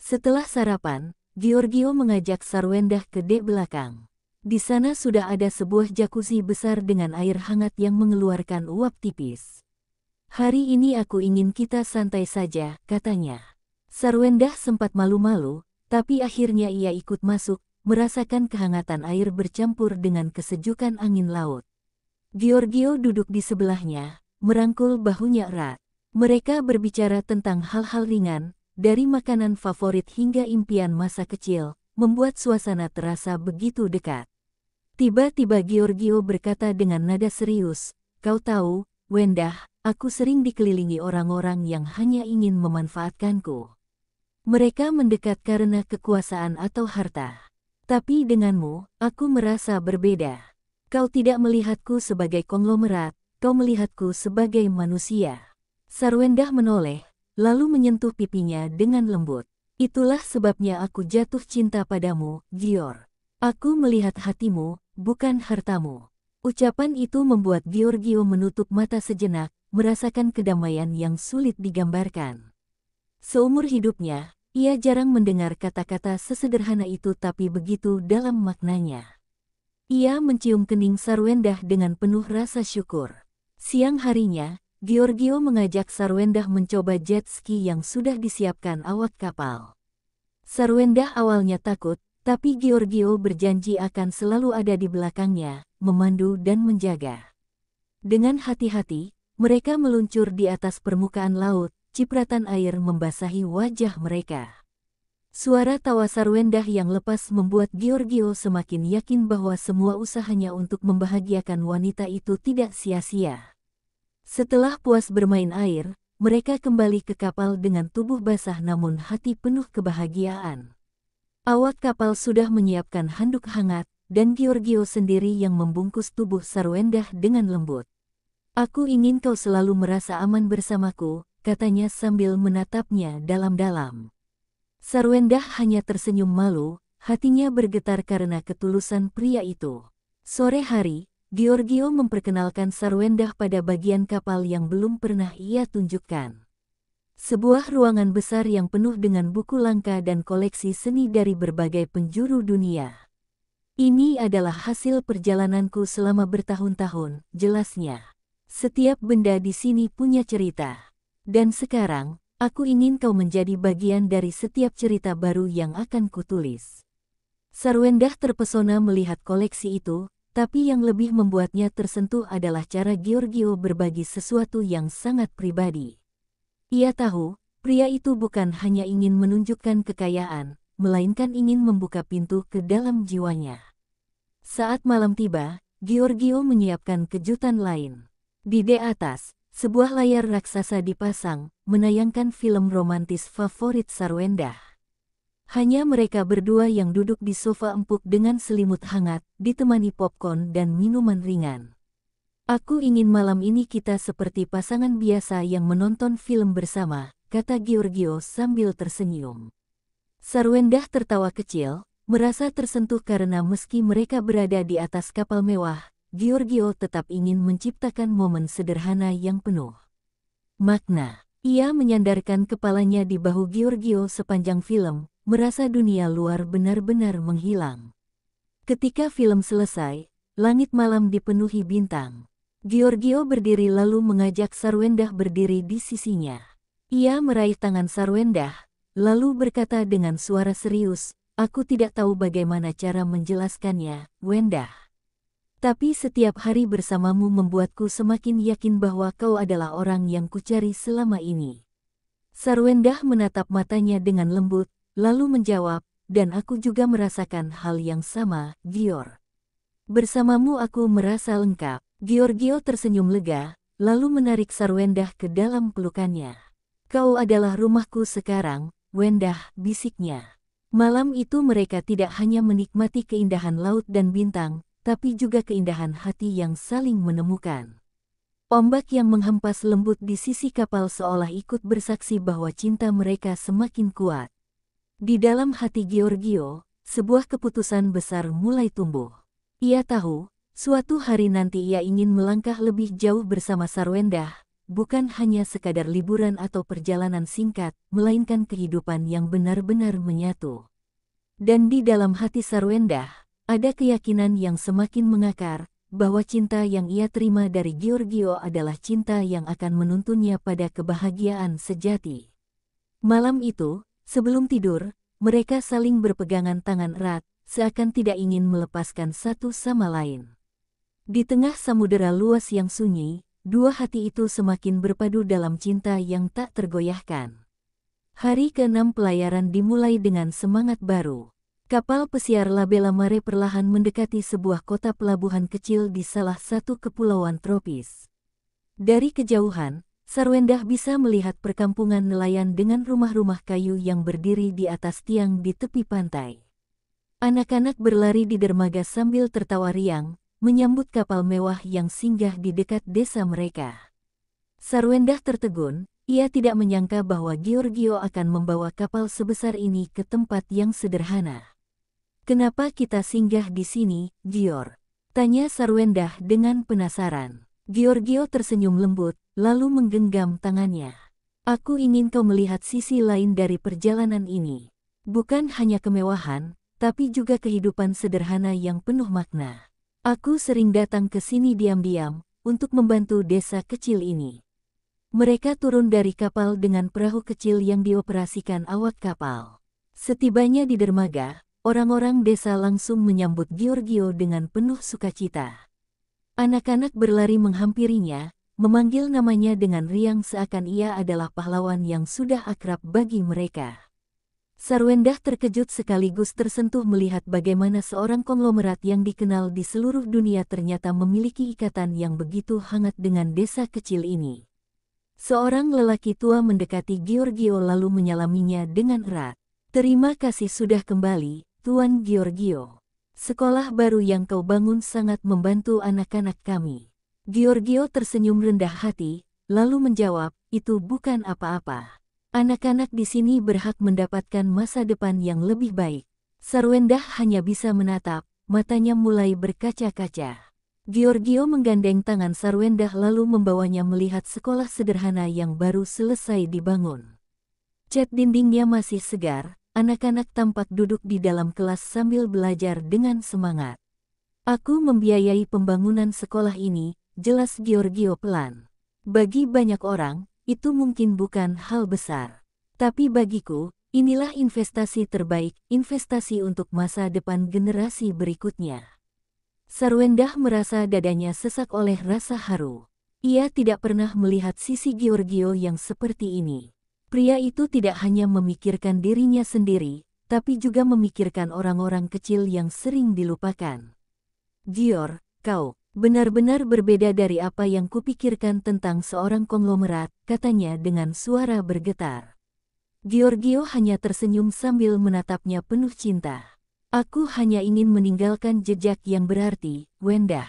Setelah sarapan, Giorgio mengajak Sarwendah ke dek belakang. Di sana sudah ada sebuah jacuzzi besar dengan air hangat yang mengeluarkan uap tipis. "Hari ini aku ingin kita santai saja," katanya. Sarwendah sempat malu-malu, tapi akhirnya ia ikut masuk, merasakan kehangatan air bercampur dengan kesejukan angin laut. Giorgio duduk di sebelahnya, merangkul bahunya erat. Mereka berbicara tentang hal-hal ringan, dari makanan favorit hingga impian masa kecil, membuat suasana terasa begitu dekat. Tiba-tiba Giorgio berkata dengan nada serius, "Kau tahu, Wendah, aku sering dikelilingi orang-orang yang hanya ingin memanfaatkanku. Mereka mendekat karena kekuasaan atau harta. Tapi denganmu, aku merasa berbeda. Kau tidak melihatku sebagai konglomerat, kau melihatku sebagai manusia." Sarwendah menoleh, lalu menyentuh pipinya dengan lembut. "Itulah sebabnya aku jatuh cinta padamu, Gior. Aku melihat hatimu, bukan hartamu." Ucapan itu membuat Giorgio menutup mata sejenak, merasakan kedamaian yang sulit digambarkan. Seumur hidupnya, ia jarang mendengar kata-kata sesederhana itu tapi begitu dalam maknanya. Ia mencium kening Sarwendah dengan penuh rasa syukur. Siang harinya, Giorgio mengajak Sarwendah mencoba jet ski yang sudah disiapkan awak kapal. Sarwendah awalnya takut, tapi Giorgio berjanji akan selalu ada di belakangnya, memandu dan menjaga. Dengan hati-hati, mereka meluncur di atas permukaan laut, cipratan air membasahi wajah mereka. Suara tawa Sarwendah yang lepas membuat Giorgio semakin yakin bahwa semua usahanya untuk membahagiakan wanita itu tidak sia-sia. Setelah puas bermain air, mereka kembali ke kapal dengan tubuh basah namun hati penuh kebahagiaan. Awak kapal sudah menyiapkan handuk hangat, dan Giorgio sendiri yang membungkus tubuh Sarwendah dengan lembut. "Aku ingin kau selalu merasa aman bersamaku," katanya sambil menatapnya dalam-dalam. Sarwendah hanya tersenyum malu, hatinya bergetar karena ketulusan pria itu. Sore hari, Giorgio memperkenalkan Sarwendah pada bagian kapal yang belum pernah ia tunjukkan. Sebuah ruangan besar yang penuh dengan buku langka dan koleksi seni dari berbagai penjuru dunia. "Ini adalah hasil perjalananku selama bertahun-tahun," jelasnya. "Setiap benda di sini punya cerita. Dan sekarang, aku ingin kau menjadi bagian dari setiap cerita baru yang akan kutulis." Sarwendah terpesona melihat koleksi itu, tapi yang lebih membuatnya tersentuh adalah cara Giorgio berbagi sesuatu yang sangat pribadi. Ia tahu, pria itu bukan hanya ingin menunjukkan kekayaan, melainkan ingin membuka pintu ke dalam jiwanya. Saat malam tiba, Giorgio menyiapkan kejutan lain. Di atas, sebuah layar raksasa dipasang, menayangkan film romantis favorit Sarwendah. Hanya mereka berdua yang duduk di sofa empuk dengan selimut hangat, ditemani popcorn dan minuman ringan. "Aku ingin malam ini kita seperti pasangan biasa yang menonton film bersama," kata Giorgio sambil tersenyum. Sarwendah tertawa kecil, merasa tersentuh karena meski mereka berada di atas kapal mewah, Giorgio tetap ingin menciptakan momen sederhana yang penuh makna. Ia menyandarkan kepalanya di bahu Giorgio sepanjang film, merasa dunia luar benar-benar menghilang. Ketika film selesai, langit malam dipenuhi bintang. Giorgio berdiri lalu mengajak Sarwendah berdiri di sisinya. Ia meraih tangan Sarwendah, lalu berkata dengan suara serius, "Aku tidak tahu bagaimana cara menjelaskannya, Wendah. Tapi setiap hari bersamamu membuatku semakin yakin bahwa kau adalah orang yang kucari selama ini." Sarwendah menatap matanya dengan lembut, lalu menjawab, "Dan aku juga merasakan hal yang sama, Gior. Bersamamu aku merasa lengkap." Giorgio tersenyum lega, lalu menarik Sarwendah ke dalam pelukannya. "Kau adalah rumahku sekarang, Wendah," bisiknya. Malam itu mereka tidak hanya menikmati keindahan laut dan bintang, tapi juga keindahan hati yang saling menemukan. Ombak yang menghempas lembut di sisi kapal seolah ikut bersaksi bahwa cinta mereka semakin kuat. Di dalam hati Giorgio, sebuah keputusan besar mulai tumbuh. Ia tahu, suatu hari nanti ia ingin melangkah lebih jauh bersama Sarwendah, bukan hanya sekadar liburan atau perjalanan singkat, melainkan kehidupan yang benar-benar menyatu. Dan di dalam hati Sarwendah, ada keyakinan yang semakin mengakar, bahwa cinta yang ia terima dari Giorgio adalah cinta yang akan menuntunnya pada kebahagiaan sejati. Malam itu, sebelum tidur, mereka saling berpegangan tangan erat, seakan tidak ingin melepaskan satu sama lain. Di tengah samudera luas yang sunyi, dua hati itu semakin berpadu dalam cinta yang tak tergoyahkan. Hari ke-6 pelayaran dimulai dengan semangat baru. Kapal pesiar La Bella Mare perlahan mendekati sebuah kota pelabuhan kecil di salah satu kepulauan tropis. Dari kejauhan, Sarwendah bisa melihat perkampungan nelayan dengan rumah-rumah kayu yang berdiri di atas tiang di tepi pantai. Anak-anak berlari di dermaga sambil tertawa riang, menyambut kapal mewah yang singgah di dekat desa mereka. Sarwendah tertegun, ia tidak menyangka bahwa Giorgio akan membawa kapal sebesar ini ke tempat yang sederhana. "Kenapa kita singgah di sini, Gior?" tanya Sarwendah dengan penasaran. Giorgio tersenyum lembut, lalu menggenggam tangannya. "Aku ingin kau melihat sisi lain dari perjalanan ini. Bukan hanya kemewahan, tapi juga kehidupan sederhana yang penuh makna. Aku sering datang ke sini diam-diam, untuk membantu desa kecil ini." Mereka turun dari kapal dengan perahu kecil yang dioperasikan awak kapal. Setibanya di dermaga, orang-orang desa langsung menyambut Giorgio dengan penuh sukacita. Anak-anak berlari menghampirinya, memanggil namanya dengan riang seakan ia adalah pahlawan yang sudah akrab bagi mereka. Sarwendah terkejut sekaligus tersentuh melihat bagaimana seorang konglomerat yang dikenal di seluruh dunia ternyata memiliki ikatan yang begitu hangat dengan desa kecil ini. Seorang lelaki tua mendekati Giorgio lalu menyalaminya dengan erat. "Terima kasih sudah kembali, Tuan Giorgio. Sekolah baru yang kau bangun sangat membantu anak-anak kami." Giorgio tersenyum rendah hati, lalu menjawab, "Itu bukan apa-apa. Anak-anak di sini berhak mendapatkan masa depan yang lebih baik." Sarwendah hanya bisa menatap, matanya mulai berkaca-kaca. Giorgio menggandeng tangan Sarwendah lalu membawanya melihat sekolah sederhana yang baru selesai dibangun. Cat dindingnya masih segar, anak-anak tampak duduk di dalam kelas sambil belajar dengan semangat. "Aku membiayai pembangunan sekolah ini," jelas Giorgio pelan. "Bagi banyak orang, itu mungkin bukan hal besar. Tapi bagiku, inilah investasi terbaik, investasi untuk masa depan generasi berikutnya." Sarwendah merasa dadanya sesak oleh rasa haru. Ia tidak pernah melihat sisi Giorgio yang seperti ini. Pria itu tidak hanya memikirkan dirinya sendiri, tapi juga memikirkan orang-orang kecil yang sering dilupakan. "Gior, kau benar-benar berbeda dari apa yang kupikirkan tentang seorang konglomerat," katanya dengan suara bergetar. Giorgio hanya tersenyum sambil menatapnya penuh cinta. "Aku hanya ingin meninggalkan jejak yang berarti, Wendah.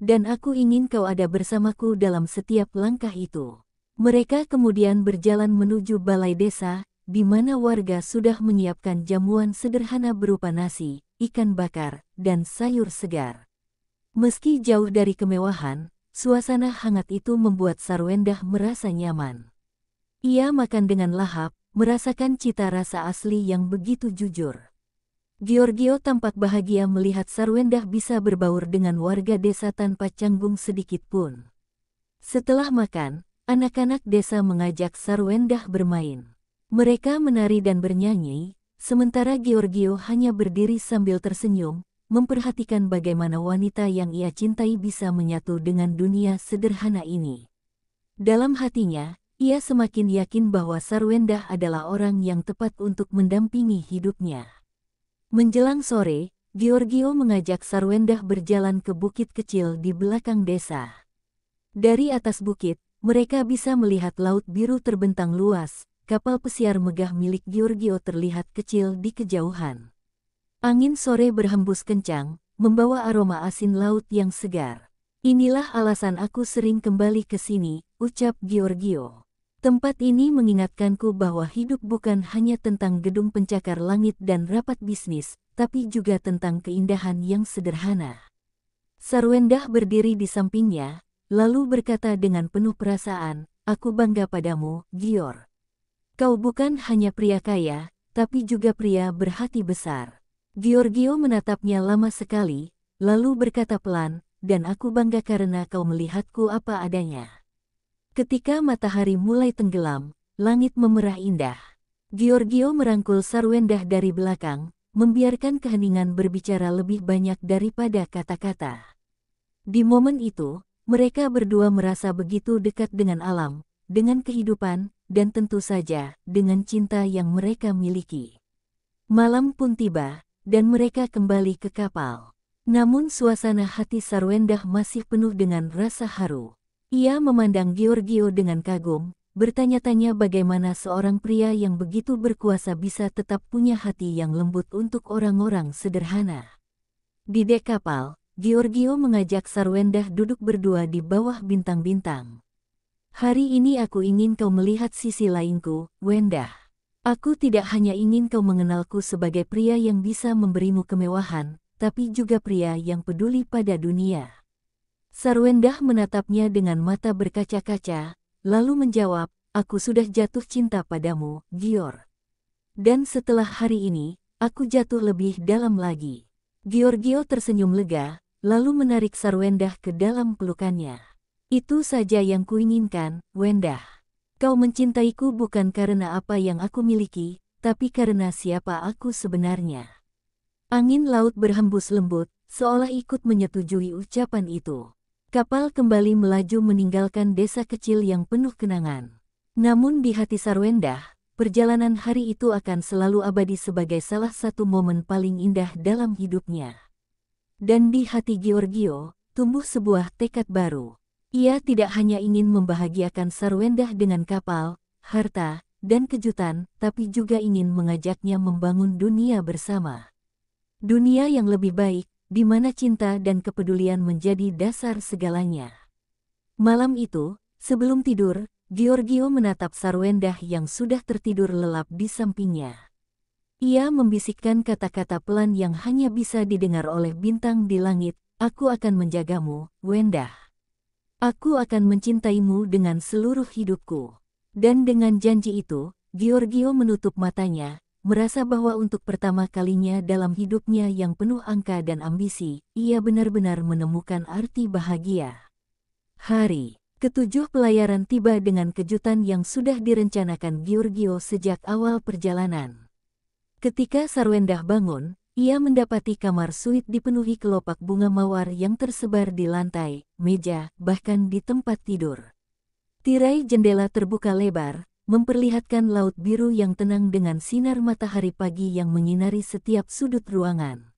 Dan aku ingin kau ada bersamaku dalam setiap langkah itu." Mereka kemudian berjalan menuju balai desa, di mana warga sudah menyiapkan jamuan sederhana berupa nasi, ikan bakar, dan sayur segar. Meski jauh dari kemewahan, suasana hangat itu membuat Sarwendah merasa nyaman. Ia makan dengan lahap, merasakan cita rasa asli yang begitu jujur. Giorgio tampak bahagia melihat Sarwendah bisa berbaur dengan warga desa tanpa canggung sedikit pun. Setelah makan, anak-anak desa mengajak Sarwendah bermain. Mereka menari dan bernyanyi, sementara Giorgio hanya berdiri sambil tersenyum, memperhatikan bagaimana wanita yang ia cintai bisa menyatu dengan dunia sederhana ini. Dalam hatinya, ia semakin yakin bahwa Sarwendah adalah orang yang tepat untuk mendampingi hidupnya. Menjelang sore, Giorgio mengajak Sarwendah berjalan ke bukit kecil di belakang desa. Dari atas bukit, mereka bisa melihat laut biru terbentang luas. Kapal pesiar megah milik Giorgio terlihat kecil di kejauhan. Angin sore berhembus kencang, membawa aroma asin laut yang segar. "Inilah alasan aku sering kembali ke sini," ucap Giorgio. "Tempat ini mengingatkanku bahwa hidup bukan hanya tentang gedung pencakar langit dan rapat bisnis, tapi juga tentang keindahan yang sederhana." Sarwendah berdiri di sampingnya, lalu berkata dengan penuh perasaan, "Aku bangga padamu, Gior. Kau bukan hanya pria kaya, tapi juga pria berhati besar." Giorgio menatapnya lama sekali, lalu berkata pelan, "Dan aku bangga karena kau melihatku apa adanya." Ketika matahari mulai tenggelam, langit memerah indah. Giorgio merangkul Sarwendah dari belakang, membiarkan keheningan berbicara lebih banyak daripada kata-kata. Di momen itu, mereka berdua merasa begitu dekat dengan alam, dengan kehidupan, dan tentu saja, dengan cinta yang mereka miliki. Malam pun tiba, dan mereka kembali ke kapal. Namun suasana hati Sarwendah masih penuh dengan rasa haru. Ia memandang Giorgio dengan kagum, bertanya-tanya bagaimana seorang pria yang begitu berkuasa bisa tetap punya hati yang lembut untuk orang-orang sederhana. Di dek kapal, Giorgio mengajak Sarwendah duduk berdua di bawah bintang-bintang. "Hari ini aku ingin kau melihat sisi lainku, Wendah. Aku tidak hanya ingin kau mengenalku sebagai pria yang bisa memberimu kemewahan, tapi juga pria yang peduli pada dunia." Sarwendah menatapnya dengan mata berkaca-kaca, lalu menjawab, "Aku sudah jatuh cinta padamu, Gior. Dan setelah hari ini, aku jatuh lebih dalam lagi." Giorgio tersenyum lega, lalu menarik Sarwendah ke dalam pelukannya. "Itu saja yang kuinginkan, Wendah. Kau mencintaiku bukan karena apa yang aku miliki, tapi karena siapa aku sebenarnya." Angin laut berhembus lembut, seolah ikut menyetujui ucapan itu. Kapal kembali melaju meninggalkan desa kecil yang penuh kenangan. Namun di hati Sarwendah, perjalanan hari itu akan selalu abadi sebagai salah satu momen paling indah dalam hidupnya. Dan di hati Giorgio, tumbuh sebuah tekad baru. Ia tidak hanya ingin membahagiakan Sarwendah dengan kapal, harta, dan kejutan, tapi juga ingin mengajaknya membangun dunia bersama. Dunia yang lebih baik, di mana cinta dan kepedulian menjadi dasar segalanya. Malam itu, sebelum tidur, Giorgio menatap Sarwendah yang sudah tertidur lelap di sampingnya. Ia membisikkan kata-kata pelan yang hanya bisa didengar oleh bintang di langit, "Aku akan menjagamu, Wendah. Aku akan mencintaimu dengan seluruh hidupku." Dan dengan janji itu, Giorgio menutup matanya, merasa bahwa untuk pertama kalinya dalam hidupnya yang penuh angka dan ambisi, ia benar-benar menemukan arti bahagia. Hari ketujuh pelayaran tiba dengan kejutan yang sudah direncanakan Giorgio sejak awal perjalanan. Ketika Sarwendah bangun, ia mendapati kamar suite dipenuhi kelopak bunga mawar yang tersebar di lantai, meja, bahkan di tempat tidur. Tirai jendela terbuka lebar, memperlihatkan laut biru yang tenang dengan sinar matahari pagi yang menyinari setiap sudut ruangan.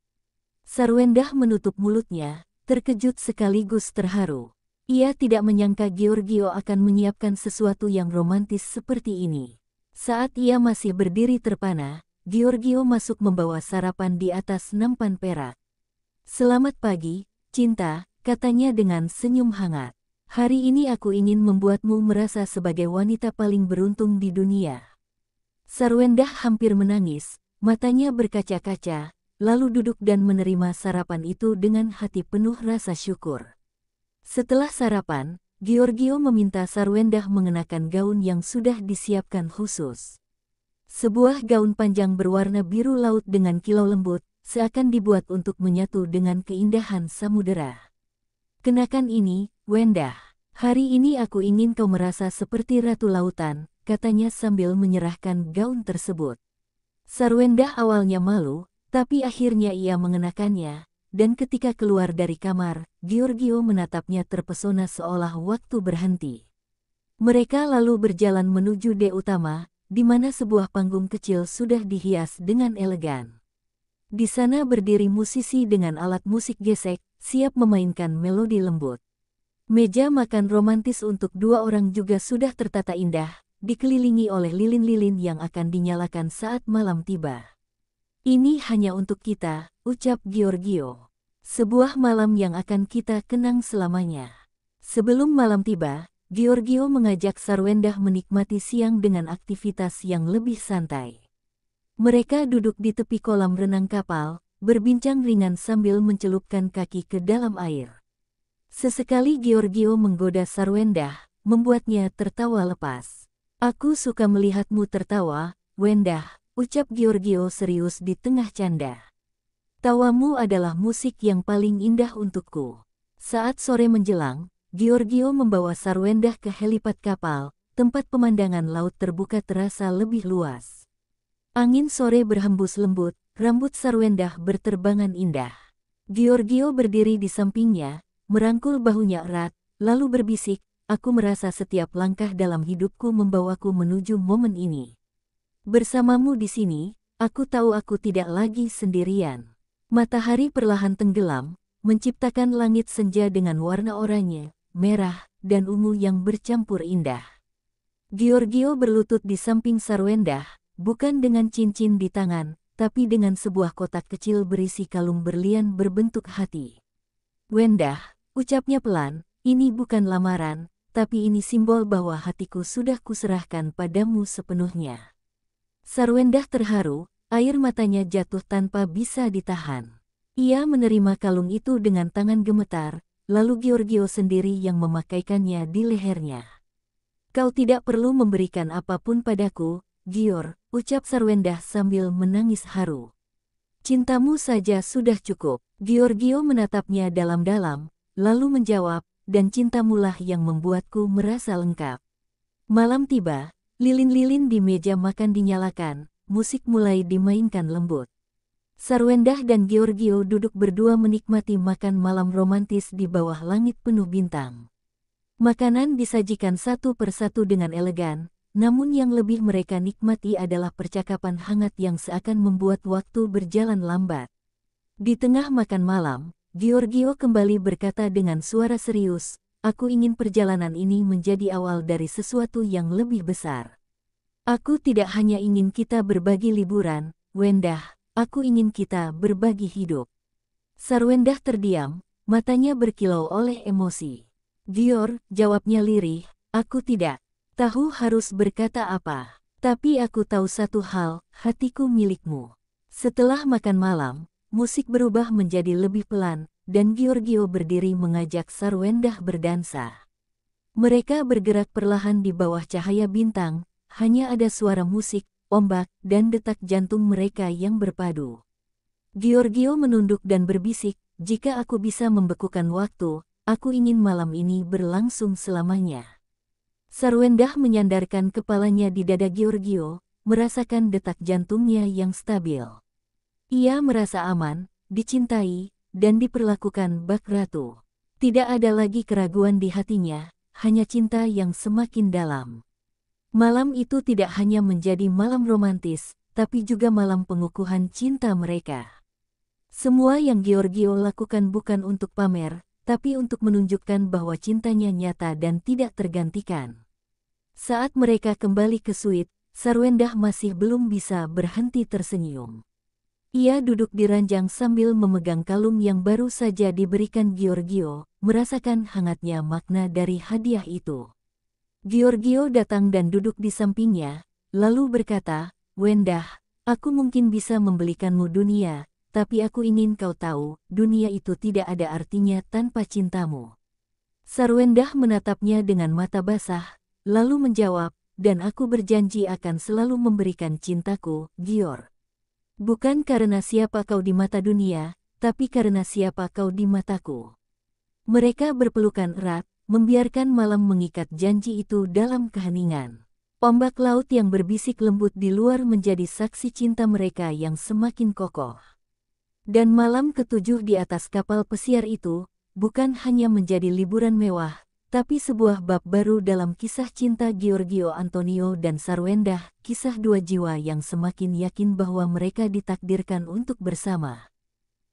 Sarwendah menutup mulutnya, terkejut sekaligus terharu. Ia tidak menyangka Giorgio akan menyiapkan sesuatu yang romantis seperti ini. Saat ia masih berdiri terpana, Giorgio masuk membawa sarapan di atas nampan perak. "Selamat pagi, cinta," katanya dengan senyum hangat. "Hari ini aku ingin membuatmu merasa sebagai wanita paling beruntung di dunia." Sarwendah hampir menangis, matanya berkaca-kaca, lalu duduk dan menerima sarapan itu dengan hati penuh rasa syukur. Setelah sarapan, Giorgio meminta Sarwendah mengenakan gaun yang sudah disiapkan khusus. Sebuah gaun panjang berwarna biru laut dengan kilau lembut, seakan dibuat untuk menyatu dengan keindahan samudera. "Kenakan ini, Wendah. Hari ini aku ingin kau merasa seperti ratu lautan," katanya sambil menyerahkan gaun tersebut. Sarwendah awalnya malu, tapi akhirnya ia mengenakannya, dan ketika keluar dari kamar, Giorgio menatapnya terpesona seolah waktu berhenti. Mereka lalu berjalan menuju D utama, di mana sebuah panggung kecil sudah dihias dengan elegan. Di sana berdiri musisi dengan alat musik gesek, siap memainkan melodi lembut. Meja makan romantis untuk dua orang juga sudah tertata indah, dikelilingi oleh lilin-lilin yang akan dinyalakan saat malam tiba. "Ini hanya untuk kita," ucap Giorgio. "Sebuah malam yang akan kita kenang selamanya." Sebelum malam tiba, Giorgio mengajak Sarwendah menikmati siang dengan aktivitas yang lebih santai. Mereka duduk di tepi kolam renang kapal, berbincang ringan sambil mencelupkan kaki ke dalam air. Sesekali Giorgio menggoda Sarwendah, membuatnya tertawa lepas. "Aku suka melihatmu tertawa, Wendah," ucap Giorgio serius di tengah canda. "Tawamu adalah musik yang paling indah untukku." Saat sore menjelang, Giorgio membawa Sarwendah ke helipad kapal, tempat pemandangan laut terbuka terasa lebih luas. Angin sore berhembus lembut, rambut Sarwendah berterbangan indah. Giorgio berdiri di sampingnya, merangkul bahunya erat, lalu berbisik, "Aku merasa setiap langkah dalam hidupku membawaku menuju momen ini. Bersamamu di sini, aku tahu aku tidak lagi sendirian." Matahari perlahan tenggelam, menciptakan langit senja dengan warna oranye, merah, dan ungu yang bercampur indah. Giorgio berlutut di samping Sarwendah, bukan dengan cincin di tangan, tapi dengan sebuah kotak kecil berisi kalung berlian berbentuk hati. "Wendah," ucapnya pelan, "ini bukan lamaran, tapi ini simbol bahwa hatiku sudah kuserahkan padamu sepenuhnya." Sarwendah terharu, air matanya jatuh tanpa bisa ditahan. Ia menerima kalung itu dengan tangan gemetar, lalu Giorgio sendiri yang memakaikannya di lehernya. "Kau tidak perlu memberikan apapun padaku, Gior," ucap Sarwendah sambil menangis haru. "Cintamu saja sudah cukup." Giorgio menatapnya dalam-dalam, lalu menjawab, "Dan cintamulah yang membuatku merasa lengkap." Malam tiba, lilin-lilin di meja makan dinyalakan, musik mulai dimainkan lembut. Sarwendah dan Giorgio duduk berdua menikmati makan malam romantis di bawah langit penuh bintang. Makanan disajikan satu persatu dengan elegan, namun yang lebih mereka nikmati adalah percakapan hangat yang seakan membuat waktu berjalan lambat. Di tengah makan malam, Giorgio kembali berkata dengan suara serius, "Aku ingin perjalanan ini menjadi awal dari sesuatu yang lebih besar. Aku tidak hanya ingin kita berbagi liburan, Wendah, aku ingin kita berbagi hidup." Sarwendah terdiam, matanya berkilau oleh emosi. "Gior," jawabnya lirih, "aku tidak tahu harus berkata apa. Tapi aku tahu satu hal, hatiku milikmu." Setelah makan malam, musik berubah menjadi lebih pelan, dan Giorgio berdiri mengajak Sarwendah berdansa. Mereka bergerak perlahan di bawah cahaya bintang, hanya ada suara musik, ombak, dan detak jantung mereka yang berpadu. Giorgio menunduk dan berbisik, "Jika aku bisa membekukan waktu, aku ingin malam ini berlangsung selamanya." Sarwendah menyandarkan kepalanya di dada Giorgio, merasakan detak jantungnya yang stabil. Ia merasa aman, dicintai, dan diperlakukan bak ratu. Tidak ada lagi keraguan di hatinya, hanya cinta yang semakin dalam. Malam itu tidak hanya menjadi malam romantis, tapi juga malam pengukuhan cinta mereka. Semua yang Giorgio lakukan bukan untuk pamer, tapi untuk menunjukkan bahwa cintanya nyata dan tidak tergantikan. Saat mereka kembali ke suite, Sarwendah masih belum bisa berhenti tersenyum. Ia duduk di ranjang sambil memegang kalung yang baru saja diberikan Giorgio, merasakan hangatnya makna dari hadiah itu. Giorgio datang dan duduk di sampingnya, lalu berkata, "Wendah, aku mungkin bisa membelikanmu dunia, tapi aku ingin kau tahu, dunia itu tidak ada artinya tanpa cintamu." Sarwendah menatapnya dengan mata basah, lalu menjawab, "Dan aku berjanji akan selalu memberikan cintaku, Gior. Bukan karena siapa kau di mata dunia, tapi karena siapa kau di mataku." Mereka berpelukan erat, membiarkan malam mengikat janji itu dalam keheningan. Ombak laut yang berbisik lembut di luar menjadi saksi cinta mereka yang semakin kokoh. Dan malam ketujuh di atas kapal pesiar itu, bukan hanya menjadi liburan mewah, tapi sebuah bab baru dalam kisah cinta Giorgio Antonio dan Sarwendah, kisah dua jiwa yang semakin yakin bahwa mereka ditakdirkan untuk bersama.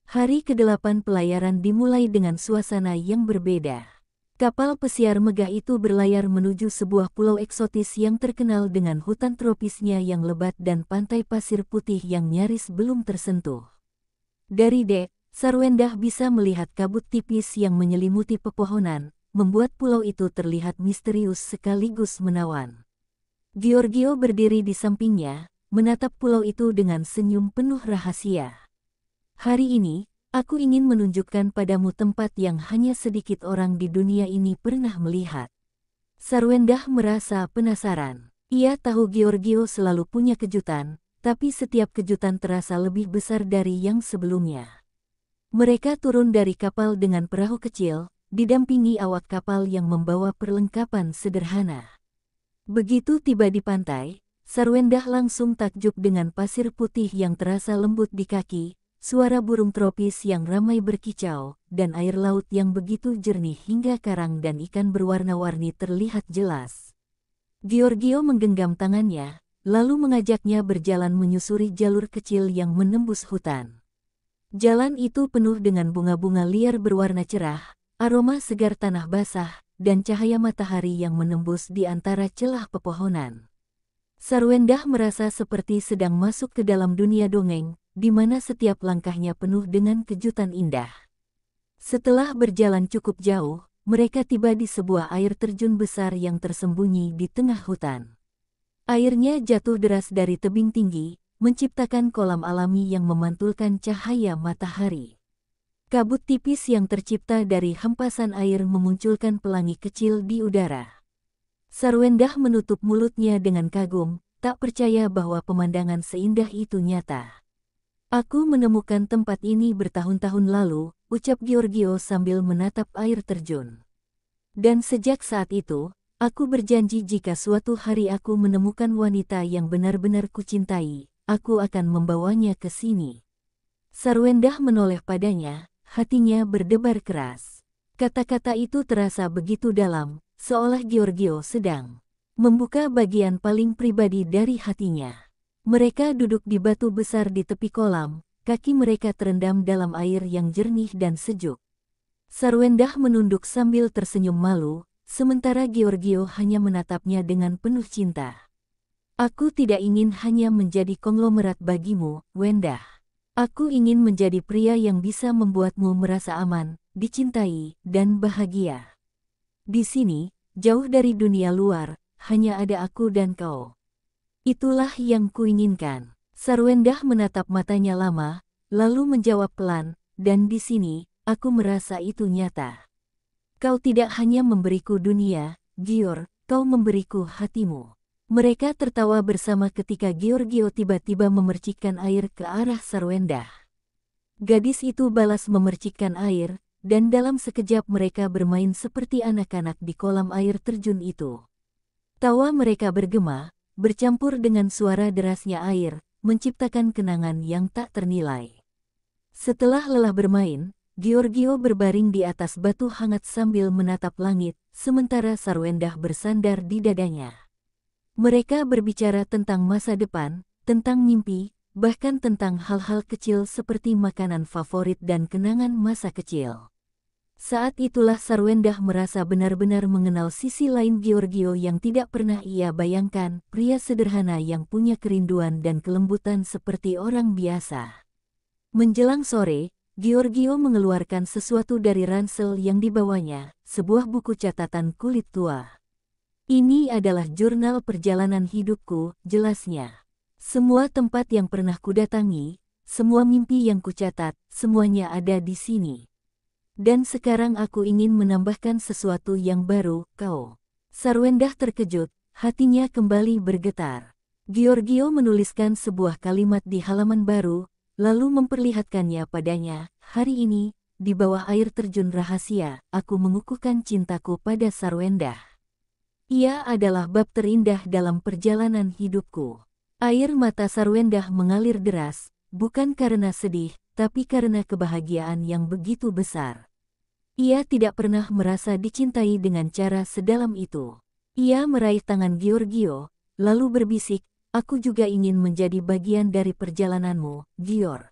Hari ke-8 pelayaran dimulai dengan suasana yang berbeda. Kapal pesiar megah itu berlayar menuju sebuah pulau eksotis yang terkenal dengan hutan tropisnya yang lebat dan pantai pasir putih yang nyaris belum tersentuh. Dari dek, Sarwendah bisa melihat kabut tipis yang menyelimuti pepohonan, membuat pulau itu terlihat misterius sekaligus menawan. Giorgio berdiri di sampingnya, menatap pulau itu dengan senyum penuh rahasia. "Hari ini, aku ingin menunjukkan padamu tempat yang hanya sedikit orang di dunia ini pernah melihat." Sarwendah merasa penasaran. Ia tahu Giorgio selalu punya kejutan, tapi setiap kejutan terasa lebih besar dari yang sebelumnya. Mereka turun dari kapal dengan perahu kecil, didampingi awak kapal yang membawa perlengkapan sederhana. Begitu tiba di pantai, Sarwendah langsung takjub dengan pasir putih yang terasa lembut di kaki, suara burung tropis yang ramai berkicau, dan air laut yang begitu jernih hingga karang dan ikan berwarna-warni terlihat jelas. Giorgio menggenggam tangannya, lalu mengajaknya berjalan menyusuri jalur kecil yang menembus hutan. Jalan itu penuh dengan bunga-bunga liar berwarna cerah, aroma segar tanah basah, dan cahaya matahari yang menembus di antara celah pepohonan. Sarwendah merasa seperti sedang masuk ke dalam dunia dongeng, di mana setiap langkahnya penuh dengan kejutan indah. Setelah berjalan cukup jauh, mereka tiba di sebuah air terjun besar yang tersembunyi di tengah hutan. Airnya jatuh deras dari tebing tinggi, menciptakan kolam alami yang memantulkan cahaya matahari. Kabut tipis yang tercipta dari hempasan air memunculkan pelangi kecil di udara. Sarwendah menutup mulutnya dengan kagum, tak percaya bahwa pemandangan seindah itu nyata. "Aku menemukan tempat ini bertahun-tahun lalu," ucap Giorgio sambil menatap air terjun. "Dan sejak saat itu, aku berjanji jika suatu hari aku menemukan wanita yang benar-benar kucintai, aku akan membawanya ke sini." Sarwendah menoleh padanya, hatinya berdebar keras. Kata-kata itu terasa begitu dalam, seolah Giorgio sedang membuka bagian paling pribadi dari hatinya. Mereka duduk di batu besar di tepi kolam, kaki mereka terendam dalam air yang jernih dan sejuk. Sarwendah menunduk sambil tersenyum malu, sementara Giorgio hanya menatapnya dengan penuh cinta. Aku tidak ingin hanya menjadi konglomerat bagimu, Wendah. Aku ingin menjadi pria yang bisa membuatmu merasa aman, dicintai, dan bahagia. Di sini, jauh dari dunia luar, hanya ada aku dan kau. Itulah yang kuinginkan. Sarwendah menatap matanya lama, lalu menjawab pelan, dan di sini, aku merasa itu nyata. Kau tidak hanya memberiku dunia, Gior, kau memberiku hatimu. Mereka tertawa bersama ketika Giorgio tiba-tiba memercikkan air ke arah Sarwendah. Gadis itu balas memercikkan air, dan dalam sekejap mereka bermain seperti anak-anak di kolam air terjun itu. Tawa mereka bergema, bercampur dengan suara derasnya air, menciptakan kenangan yang tak ternilai. Setelah lelah bermain, Giorgio berbaring di atas batu hangat sambil menatap langit, sementara Sarwendah bersandar di dadanya. Mereka berbicara tentang masa depan, tentang mimpi, bahkan tentang hal-hal kecil seperti makanan favorit dan kenangan masa kecil. Saat itulah Sarwendah merasa benar-benar mengenal sisi lain Giorgio yang tidak pernah ia bayangkan, pria sederhana yang punya kerinduan dan kelembutan seperti orang biasa. Menjelang sore, Giorgio mengeluarkan sesuatu dari ransel yang dibawanya, sebuah buku catatan kulit tua. Ini adalah jurnal perjalanan hidupku, jelasnya. Semua tempat yang pernah kudatangi, semua mimpi yang kucatat, semuanya ada di sini. Dan sekarang aku ingin menambahkan sesuatu yang baru, kau. Sarwendah terkejut, hatinya kembali bergetar. Giorgio menuliskan sebuah kalimat di halaman baru, lalu memperlihatkannya padanya. Hari ini, di bawah air terjun rahasia, aku mengukuhkan cintaku pada Sarwendah. Ia adalah bab terindah dalam perjalanan hidupku. Air mata Sarwendah mengalir deras, bukan karena sedih, tapi karena kebahagiaan yang begitu besar. Ia tidak pernah merasa dicintai dengan cara sedalam itu. Ia meraih tangan Giorgio, lalu berbisik, aku juga ingin menjadi bagian dari perjalananmu, Gior.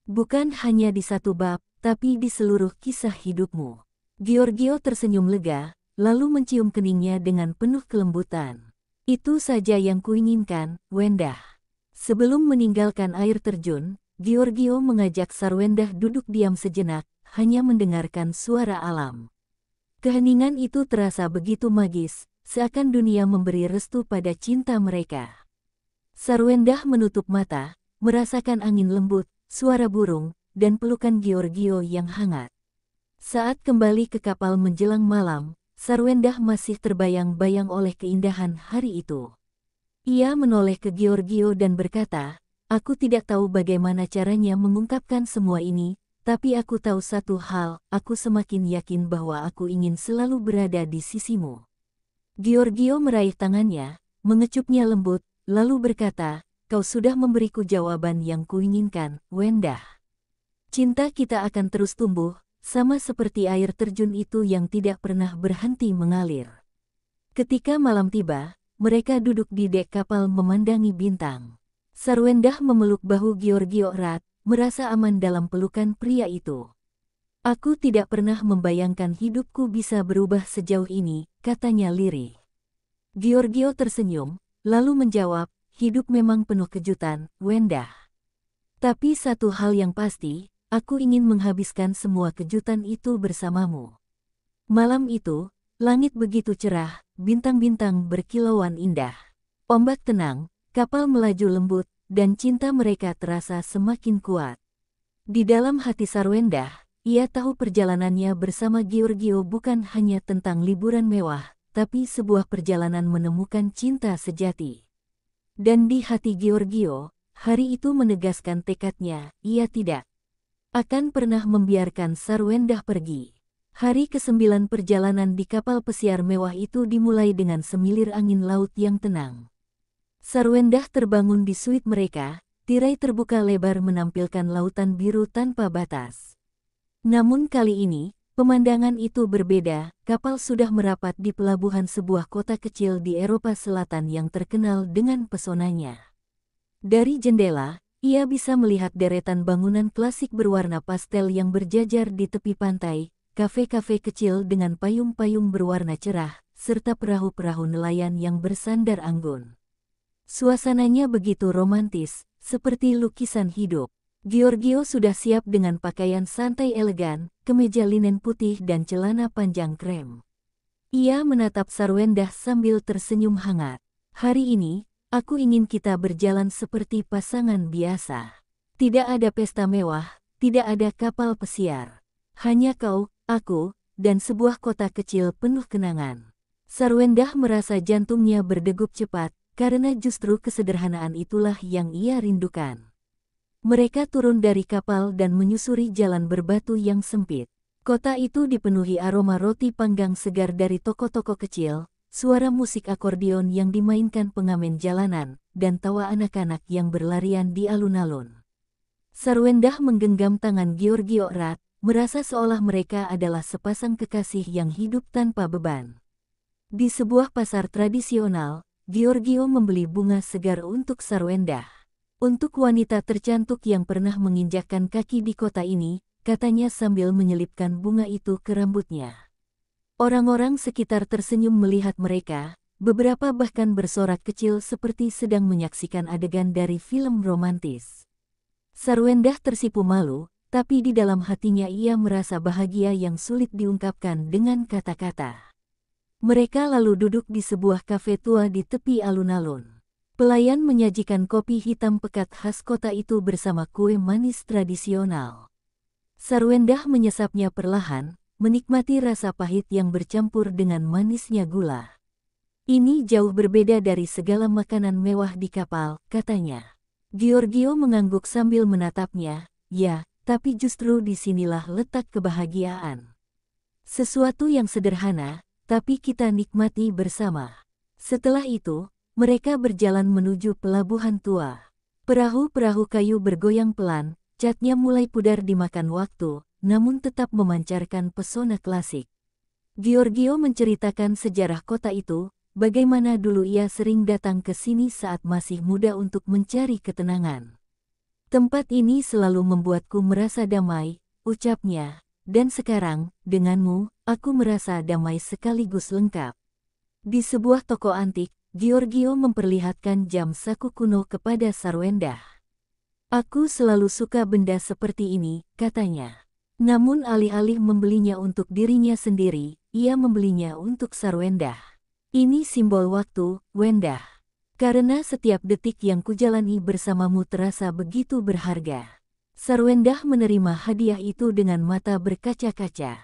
Bukan hanya di satu bab, tapi di seluruh kisah hidupmu. Giorgio tersenyum lega, lalu mencium keningnya dengan penuh kelembutan. Itu saja yang kuinginkan, Wendah. Sebelum meninggalkan air terjun, Giorgio mengajak Sarwendah duduk diam sejenak, hanya mendengarkan suara alam. Keheningan itu terasa begitu magis, seakan dunia memberi restu pada cinta mereka. Sarwendah menutup mata, merasakan angin lembut, suara burung, dan pelukan Giorgio yang hangat. Saat kembali ke kapal menjelang malam, Sarwendah masih terbayang-bayang oleh keindahan hari itu. Ia menoleh ke Giorgio dan berkata, aku tidak tahu bagaimana caranya mengungkapkan semua ini, tapi aku tahu satu hal, aku semakin yakin bahwa aku ingin selalu berada di sisimu. Giorgio meraih tangannya, mengecupnya lembut, lalu berkata, kau sudah memberiku jawaban yang kuinginkan, Wendah. Cinta kita akan terus tumbuh, sama seperti air terjun itu yang tidak pernah berhenti mengalir. Ketika malam tiba, mereka duduk di dek kapal memandangi bintang. Sarwendah memeluk bahu Giorgio erat, merasa aman dalam pelukan pria itu. Aku tidak pernah membayangkan hidupku bisa berubah sejauh ini, katanya lirih. Giorgio tersenyum, lalu menjawab, hidup memang penuh kejutan, Wendah. Tapi satu hal yang pasti, aku ingin menghabiskan semua kejutan itu bersamamu. Malam itu, langit begitu cerah, bintang-bintang berkilauan indah. Ombak tenang, kapal melaju lembut, dan cinta mereka terasa semakin kuat. Di dalam hati Sarwendah, ia tahu perjalanannya bersama Giorgio bukan hanya tentang liburan mewah, tapi sebuah perjalanan menemukan cinta sejati. Dan di hati Giorgio, hari itu menegaskan tekadnya, ia tidak akan pernah membiarkan Sarwendah pergi. Hari ke-9 perjalanan di kapal pesiar mewah itu dimulai dengan semilir angin laut yang tenang. Sarwendah terbangun di suite mereka, tirai terbuka lebar menampilkan lautan biru tanpa batas. Namun kali ini, Pemandangan itu berbeda, kapal sudah merapat di pelabuhan sebuah kota kecil di Eropa Selatan yang terkenal dengan pesonanya. Dari jendela, ia bisa melihat deretan bangunan klasik berwarna pastel yang berjajar di tepi pantai, kafe-kafe kecil dengan payung-payung berwarna cerah, serta perahu-perahu nelayan yang bersandar anggun. Suasananya begitu romantis, seperti lukisan hidup. Giorgio sudah siap dengan pakaian santai elegan, kemeja linen putih dan celana panjang krem. Ia menatap Sarwendah sambil tersenyum hangat. Hari ini, aku ingin kita berjalan seperti pasangan biasa. Tidak ada pesta mewah, tidak ada kapal pesiar. Hanya kau, aku, dan sebuah kota kecil penuh kenangan. Sarwendah merasa jantungnya berdegup cepat, karena justru kesederhanaan itulah yang ia rindukan. Mereka turun dari kapal dan menyusuri jalan berbatu yang sempit. Kota itu dipenuhi aroma roti panggang segar dari toko-toko kecil, suara musik akordeon yang dimainkan pengamen jalanan, dan tawa anak-anak yang berlarian di alun-alun. Sarwendah menggenggam tangan Giorgio erat, merasa seolah mereka adalah sepasang kekasih yang hidup tanpa beban. Di sebuah pasar tradisional, Giorgio membeli bunga segar untuk Sarwendah. Untuk wanita tercantik yang pernah menginjakkan kaki di kota ini, katanya sambil menyelipkan bunga itu ke rambutnya. Orang-orang sekitar tersenyum melihat mereka, beberapa bahkan bersorak kecil seperti sedang menyaksikan adegan dari film romantis. Sarwendah tersipu malu, tapi di dalam hatinya ia merasa bahagia yang sulit diungkapkan dengan kata-kata. Mereka lalu duduk di sebuah kafe tua di tepi alun-alun. Pelayan menyajikan kopi hitam pekat khas kota itu bersama kue manis tradisional. Sarwendah menyesapnya perlahan, menikmati rasa pahit yang bercampur dengan manisnya gula. Ini jauh berbeda dari segala makanan mewah di kapal, katanya. Giorgio mengangguk sambil menatapnya, ya, tapi justru disinilah letak kebahagiaan. Sesuatu yang sederhana, tapi kita nikmati bersama. Setelah itu, mereka berjalan menuju pelabuhan tua. Perahu-perahu kayu bergoyang pelan, catnya mulai pudar dimakan waktu, namun tetap memancarkan pesona klasik. Giorgio menceritakan sejarah kota itu, bagaimana dulu ia sering datang ke sini saat masih muda untuk mencari ketenangan. Tempat ini selalu membuatku merasa damai, ucapnya, dan sekarang, denganmu, aku merasa damai sekaligus lengkap. Di sebuah toko antik, Giorgio memperlihatkan jam saku kuno kepada Sarwendah. Aku selalu suka benda seperti ini, katanya. Namun alih-alih membelinya untuk dirinya sendiri, ia membelinya untuk Sarwendah. Ini simbol waktu, Wendah. Karena setiap detik yang kujalani bersamamu terasa begitu berharga. Sarwendah menerima hadiah itu dengan mata berkaca-kaca.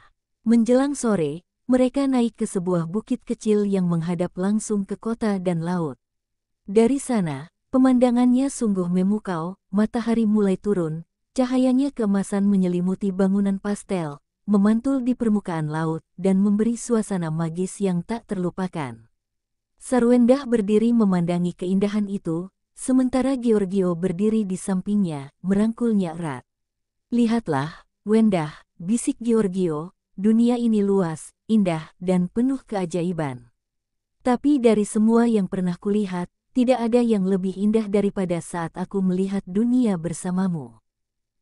Menjelang sore, mereka naik ke sebuah bukit kecil yang menghadap langsung ke kota dan laut. Dari sana, pemandangannya sungguh memukau, matahari mulai turun, cahayanya keemasan menyelimuti bangunan pastel, memantul di permukaan laut, dan memberi suasana magis yang tak terlupakan. Sarwendah berdiri memandangi keindahan itu, sementara Giorgio berdiri di sampingnya, merangkulnya erat. Lihatlah, Wendah, bisik Giorgio, dunia ini luas, indah, dan penuh keajaiban. Tapi dari semua yang pernah kulihat, tidak ada yang lebih indah daripada saat aku melihat dunia bersamamu.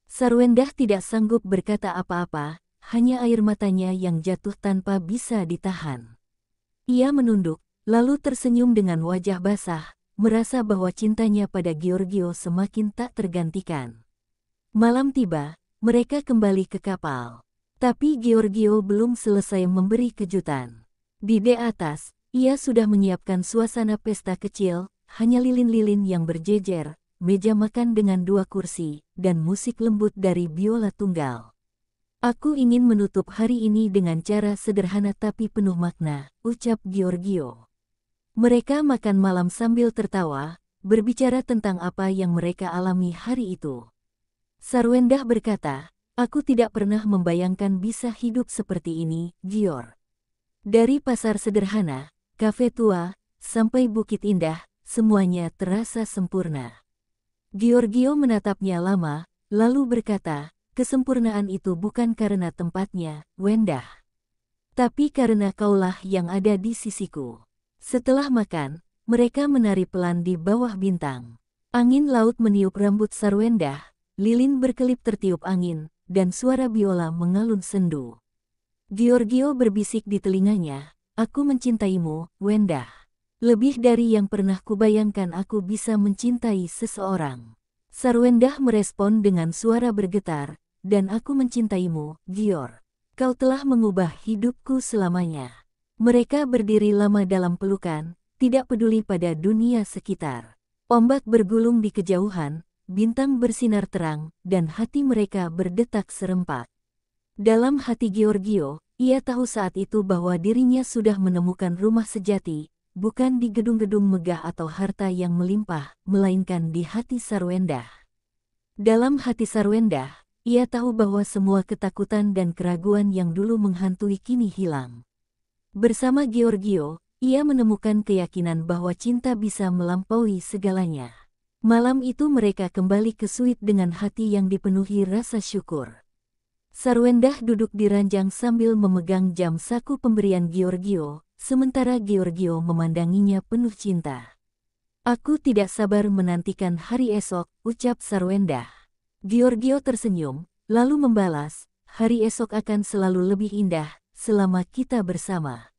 Sarwendah tidak sanggup berkata apa-apa, hanya air matanya yang jatuh tanpa bisa ditahan. Ia menunduk, lalu tersenyum dengan wajah basah, merasa bahwa cintanya pada Giorgio semakin tak tergantikan. Malam tiba, mereka kembali ke kapal. Tapi Giorgio belum selesai memberi kejutan. Di atas, ia sudah menyiapkan suasana pesta kecil, hanya lilin-lilin yang berjejer, meja makan dengan 2 kursi, dan musik lembut dari biola tunggal. Aku ingin menutup hari ini dengan cara sederhana tapi penuh makna, ucap Giorgio. Mereka makan malam sambil tertawa, berbicara tentang apa yang mereka alami hari itu. Sarwendah berkata, aku tidak pernah membayangkan bisa hidup seperti ini, Gior. Dari pasar sederhana, kafe tua, sampai bukit indah, semuanya terasa sempurna. Giorgio menatapnya lama, lalu berkata, kesempurnaan itu bukan karena tempatnya, Wendah. Tapi karena kaulah yang ada di sisiku. Setelah makan, mereka menari pelan di bawah bintang. Angin laut meniup rambut Sarwendah, lilin berkelip tertiup angin, dan suara biola mengalun sendu. Giorgio berbisik di telinganya, "Aku mencintaimu, Wendah. Lebih dari yang pernah kubayangkan aku bisa mencintai seseorang." Sarwendah merespon dengan suara bergetar, "Dan aku mencintaimu, Gior. Kau telah mengubah hidupku selamanya." Mereka berdiri lama dalam pelukan, tidak peduli pada dunia sekitar. Ombak bergulung di kejauhan, bintang bersinar terang, dan hati mereka berdetak serempak. Dalam hati Giorgio, ia tahu saat itu bahwa dirinya sudah menemukan rumah sejati, bukan di gedung-gedung megah atau harta yang melimpah, melainkan di hati Sarwendah. Dalam hati Sarwendah, ia tahu bahwa semua ketakutan dan keraguan yang dulu menghantui kini hilang. Bersama Giorgio, ia menemukan keyakinan bahwa cinta bisa melampaui segalanya. Malam itu mereka kembali ke suite dengan hati yang dipenuhi rasa syukur. Sarwendah duduk di ranjang sambil memegang jam saku pemberian Giorgio, sementara Giorgio memandanginya penuh cinta. "Aku tidak sabar menantikan hari esok," ucap Sarwendah. Giorgio tersenyum, lalu membalas, "Hari esok akan selalu lebih indah, selama kita bersama."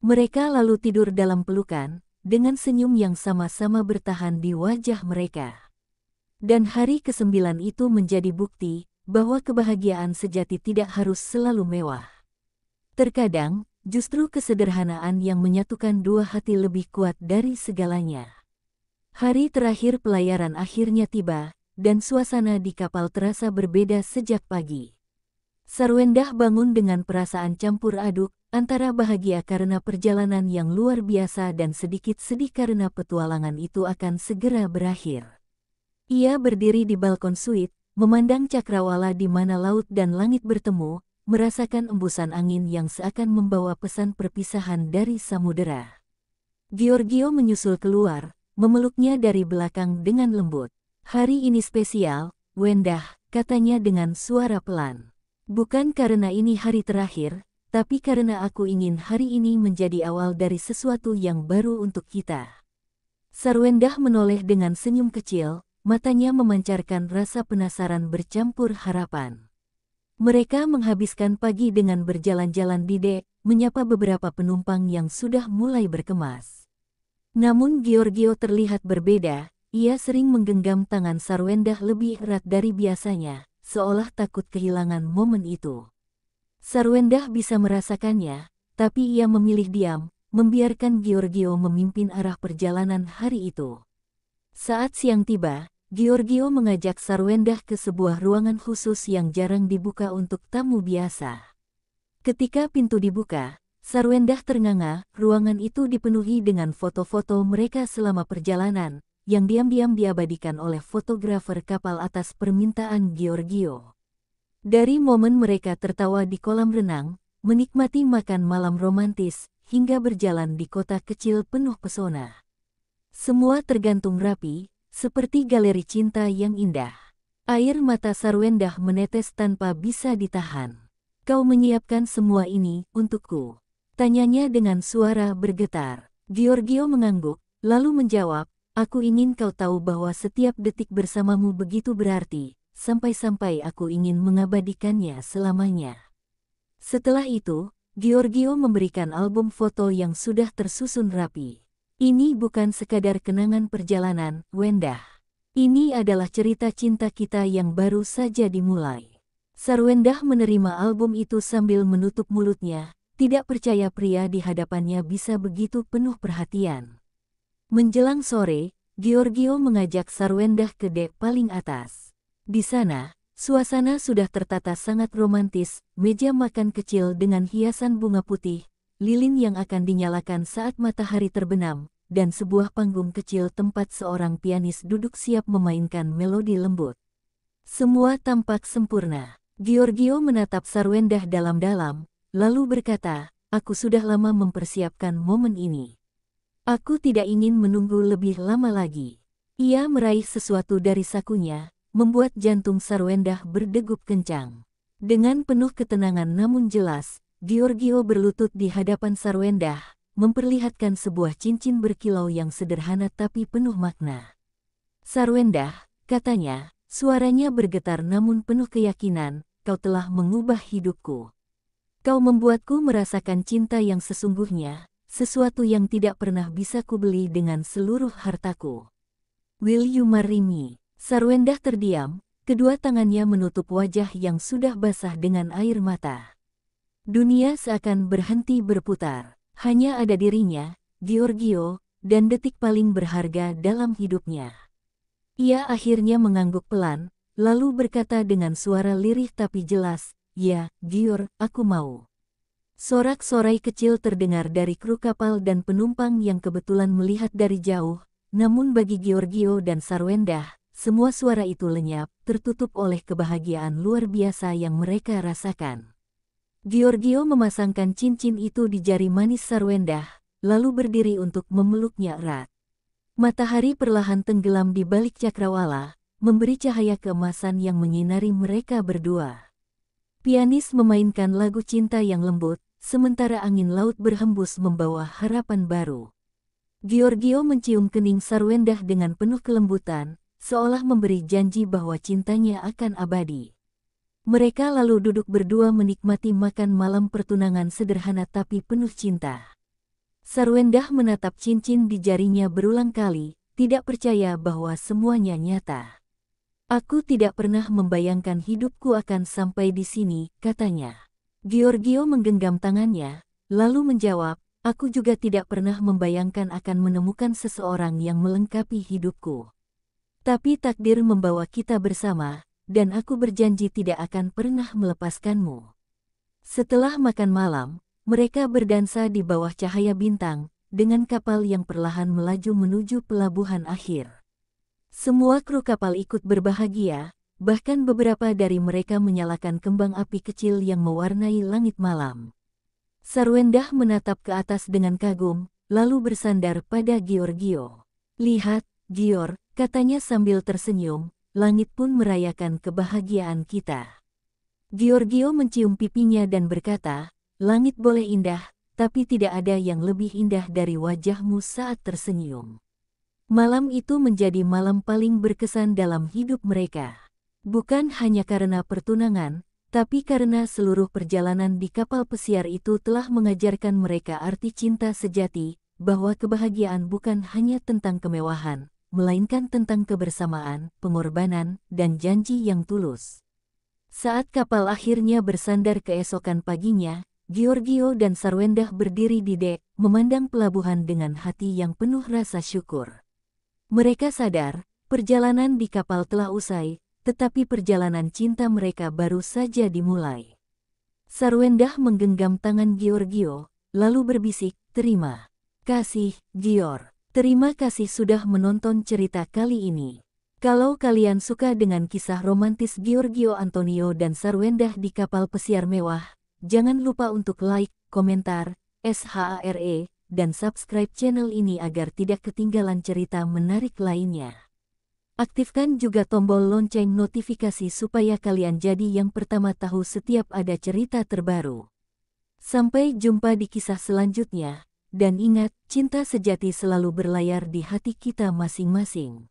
Mereka lalu tidur dalam pelukan, dengan senyum yang sama-sama bertahan di wajah mereka. Dan hari ke-9 itu menjadi bukti bahwa kebahagiaan sejati tidak harus selalu mewah. Terkadang, justru kesederhanaan yang menyatukan dua hati lebih kuat dari segalanya. Hari terakhir pelayaran akhirnya tiba, dan suasana di kapal terasa berbeda sejak pagi. Sarwendah bangun dengan perasaan campur aduk, antara bahagia karena perjalanan yang luar biasa dan sedikit sedih karena petualangan itu akan segera berakhir. Ia berdiri di balkon suite, memandang cakrawala di mana laut dan langit bertemu, merasakan embusan angin yang seakan membawa pesan perpisahan dari samudera. Giorgio menyusul keluar, memeluknya dari belakang dengan lembut. "Hari ini spesial, Wendah," katanya dengan suara pelan. "Bukan karena ini hari terakhir, tapi karena aku ingin hari ini menjadi awal dari sesuatu yang baru untuk kita." Sarwendah menoleh dengan senyum kecil, matanya memancarkan rasa penasaran bercampur harapan. Mereka menghabiskan pagi dengan berjalan-jalan di dek, menyapa beberapa penumpang yang sudah mulai berkemas. Namun Giorgio terlihat berbeda, ia sering menggenggam tangan Sarwendah lebih erat dari biasanya, seolah takut kehilangan momen itu. Sarwendah bisa merasakannya, tapi ia memilih diam, membiarkan Giorgio memimpin arah perjalanan hari itu. Saat siang tiba, Giorgio mengajak Sarwendah ke sebuah ruangan khusus yang jarang dibuka untuk tamu biasa. Ketika pintu dibuka, Sarwendah ternganga. Ruangan itu dipenuhi dengan foto-foto mereka selama perjalanan, yang diam-diam diabadikan oleh fotografer kapal atas permintaan Giorgio. Dari momen mereka tertawa di kolam renang, menikmati makan malam romantis, hingga berjalan di kota kecil penuh pesona. Semua tergantung rapi, seperti galeri cinta yang indah. Air mata Sarwendah menetes tanpa bisa ditahan. "Kau menyiapkan semua ini untukku?" tanyanya dengan suara bergetar. Giorgio mengangguk, lalu menjawab, "Aku ingin kau tahu bahwa setiap detik bersamamu begitu berarti, sampai-sampai aku ingin mengabadikannya selamanya." Setelah itu, Giorgio memberikan album foto yang sudah tersusun rapi. "Ini bukan sekadar kenangan perjalanan, Wendah. Ini adalah cerita cinta kita yang baru saja dimulai." Sarwendah menerima album itu sambil menutup mulutnya, tidak percaya pria di hadapannya bisa begitu penuh perhatian. Menjelang sore, Giorgio mengajak Sarwendah ke dek paling atas. Di sana, suasana sudah tertata sangat romantis, meja makan kecil dengan hiasan bunga putih, lilin yang akan dinyalakan saat matahari terbenam, dan sebuah panggung kecil tempat seorang pianis duduk siap memainkan melodi lembut. Semua tampak sempurna. Giorgio menatap Sarwendah dalam-dalam, lalu berkata, "Aku sudah lama mempersiapkan momen ini. Aku tidak ingin menunggu lebih lama lagi." Ia meraih sesuatu dari sakunya, membuat jantung Sarwendah berdegup kencang. Dengan penuh ketenangan namun jelas, Giorgio berlutut di hadapan Sarwendah, memperlihatkan sebuah cincin berkilau yang sederhana tapi penuh makna. "Sarwendah," katanya, suaranya bergetar namun penuh keyakinan, "kau telah mengubah hidupku. Kau membuatku merasakan cinta yang sesungguhnya, sesuatu yang tidak pernah bisa kubeli dengan seluruh hartaku. Will you marry me?" Sarwendah terdiam, kedua tangannya menutup wajah yang sudah basah dengan air mata. Dunia seakan berhenti berputar. Hanya ada dirinya, Giorgio, dan detik paling berharga dalam hidupnya. Ia akhirnya mengangguk pelan, lalu berkata dengan suara lirih tapi jelas, "Ya, Gior, aku mau." Sorak-sorai kecil terdengar dari kru kapal dan penumpang yang kebetulan melihat dari jauh, namun bagi Giorgio dan Sarwendah, semua suara itu lenyap, tertutup oleh kebahagiaan luar biasa yang mereka rasakan. Giorgio memasangkan cincin itu di jari manis Sarwendah, lalu berdiri untuk memeluknya erat. Matahari perlahan tenggelam di balik cakrawala, memberi cahaya keemasan yang menyinari mereka berdua. Pianis memainkan lagu cinta yang lembut, sementara angin laut berhembus membawa harapan baru. Giorgio mencium kening Sarwendah dengan penuh kelembutan, seolah memberi janji bahwa cintanya akan abadi. Mereka lalu duduk berdua menikmati makan malam pertunangan sederhana tapi penuh cinta. Sarwendah menatap cincin di jarinya berulang kali, tidak percaya bahwa semuanya nyata. "Aku tidak pernah membayangkan hidupku akan sampai di sini," katanya. Giorgio menggenggam tangannya, lalu menjawab, "Aku juga tidak pernah membayangkan akan menemukan seseorang yang melengkapi hidupku. Tapi takdir membawa kita bersama, dan aku berjanji tidak akan pernah melepaskanmu." Setelah makan malam, mereka berdansa di bawah cahaya bintang, dengan kapal yang perlahan melaju menuju pelabuhan akhir. Semua kru kapal ikut berbahagia, bahkan beberapa dari mereka menyalakan kembang api kecil yang mewarnai langit malam. Sarwendah menatap ke atas dengan kagum, lalu bersandar pada Giorgio. "Lihat, Gior," katanya sambil tersenyum, "langit pun merayakan kebahagiaan kita." Giorgio mencium pipinya dan berkata, "Langit boleh indah, tapi tidak ada yang lebih indah dari wajahmu saat tersenyum." Malam itu menjadi malam paling berkesan dalam hidup mereka. Bukan hanya karena pertunangan, tapi karena seluruh perjalanan di kapal pesiar itu telah mengajarkan mereka arti cinta sejati, bahwa kebahagiaan bukan hanya tentang kemewahan, melainkan tentang kebersamaan, pengorbanan, dan janji yang tulus. Saat kapal akhirnya bersandar keesokan paginya, Giorgio dan Sarwendah berdiri di dek, memandang pelabuhan dengan hati yang penuh rasa syukur. Mereka sadar, perjalanan di kapal telah usai, tetapi perjalanan cinta mereka baru saja dimulai. Sarwendah menggenggam tangan Giorgio, lalu berbisik, "Terima kasih, Gior. Terima kasih sudah menonton cerita kali ini. Kalau kalian suka dengan kisah romantis Giorgio Antonio dan Sarwendah di kapal pesiar mewah, jangan lupa untuk like, komentar, share, dan subscribe channel ini agar tidak ketinggalan cerita menarik lainnya. Aktifkan juga tombol lonceng notifikasi supaya kalian jadi yang pertama tahu setiap ada cerita terbaru. Sampai jumpa di kisah selanjutnya. Dan ingat, cinta sejati selalu berlayar di hati kita masing-masing.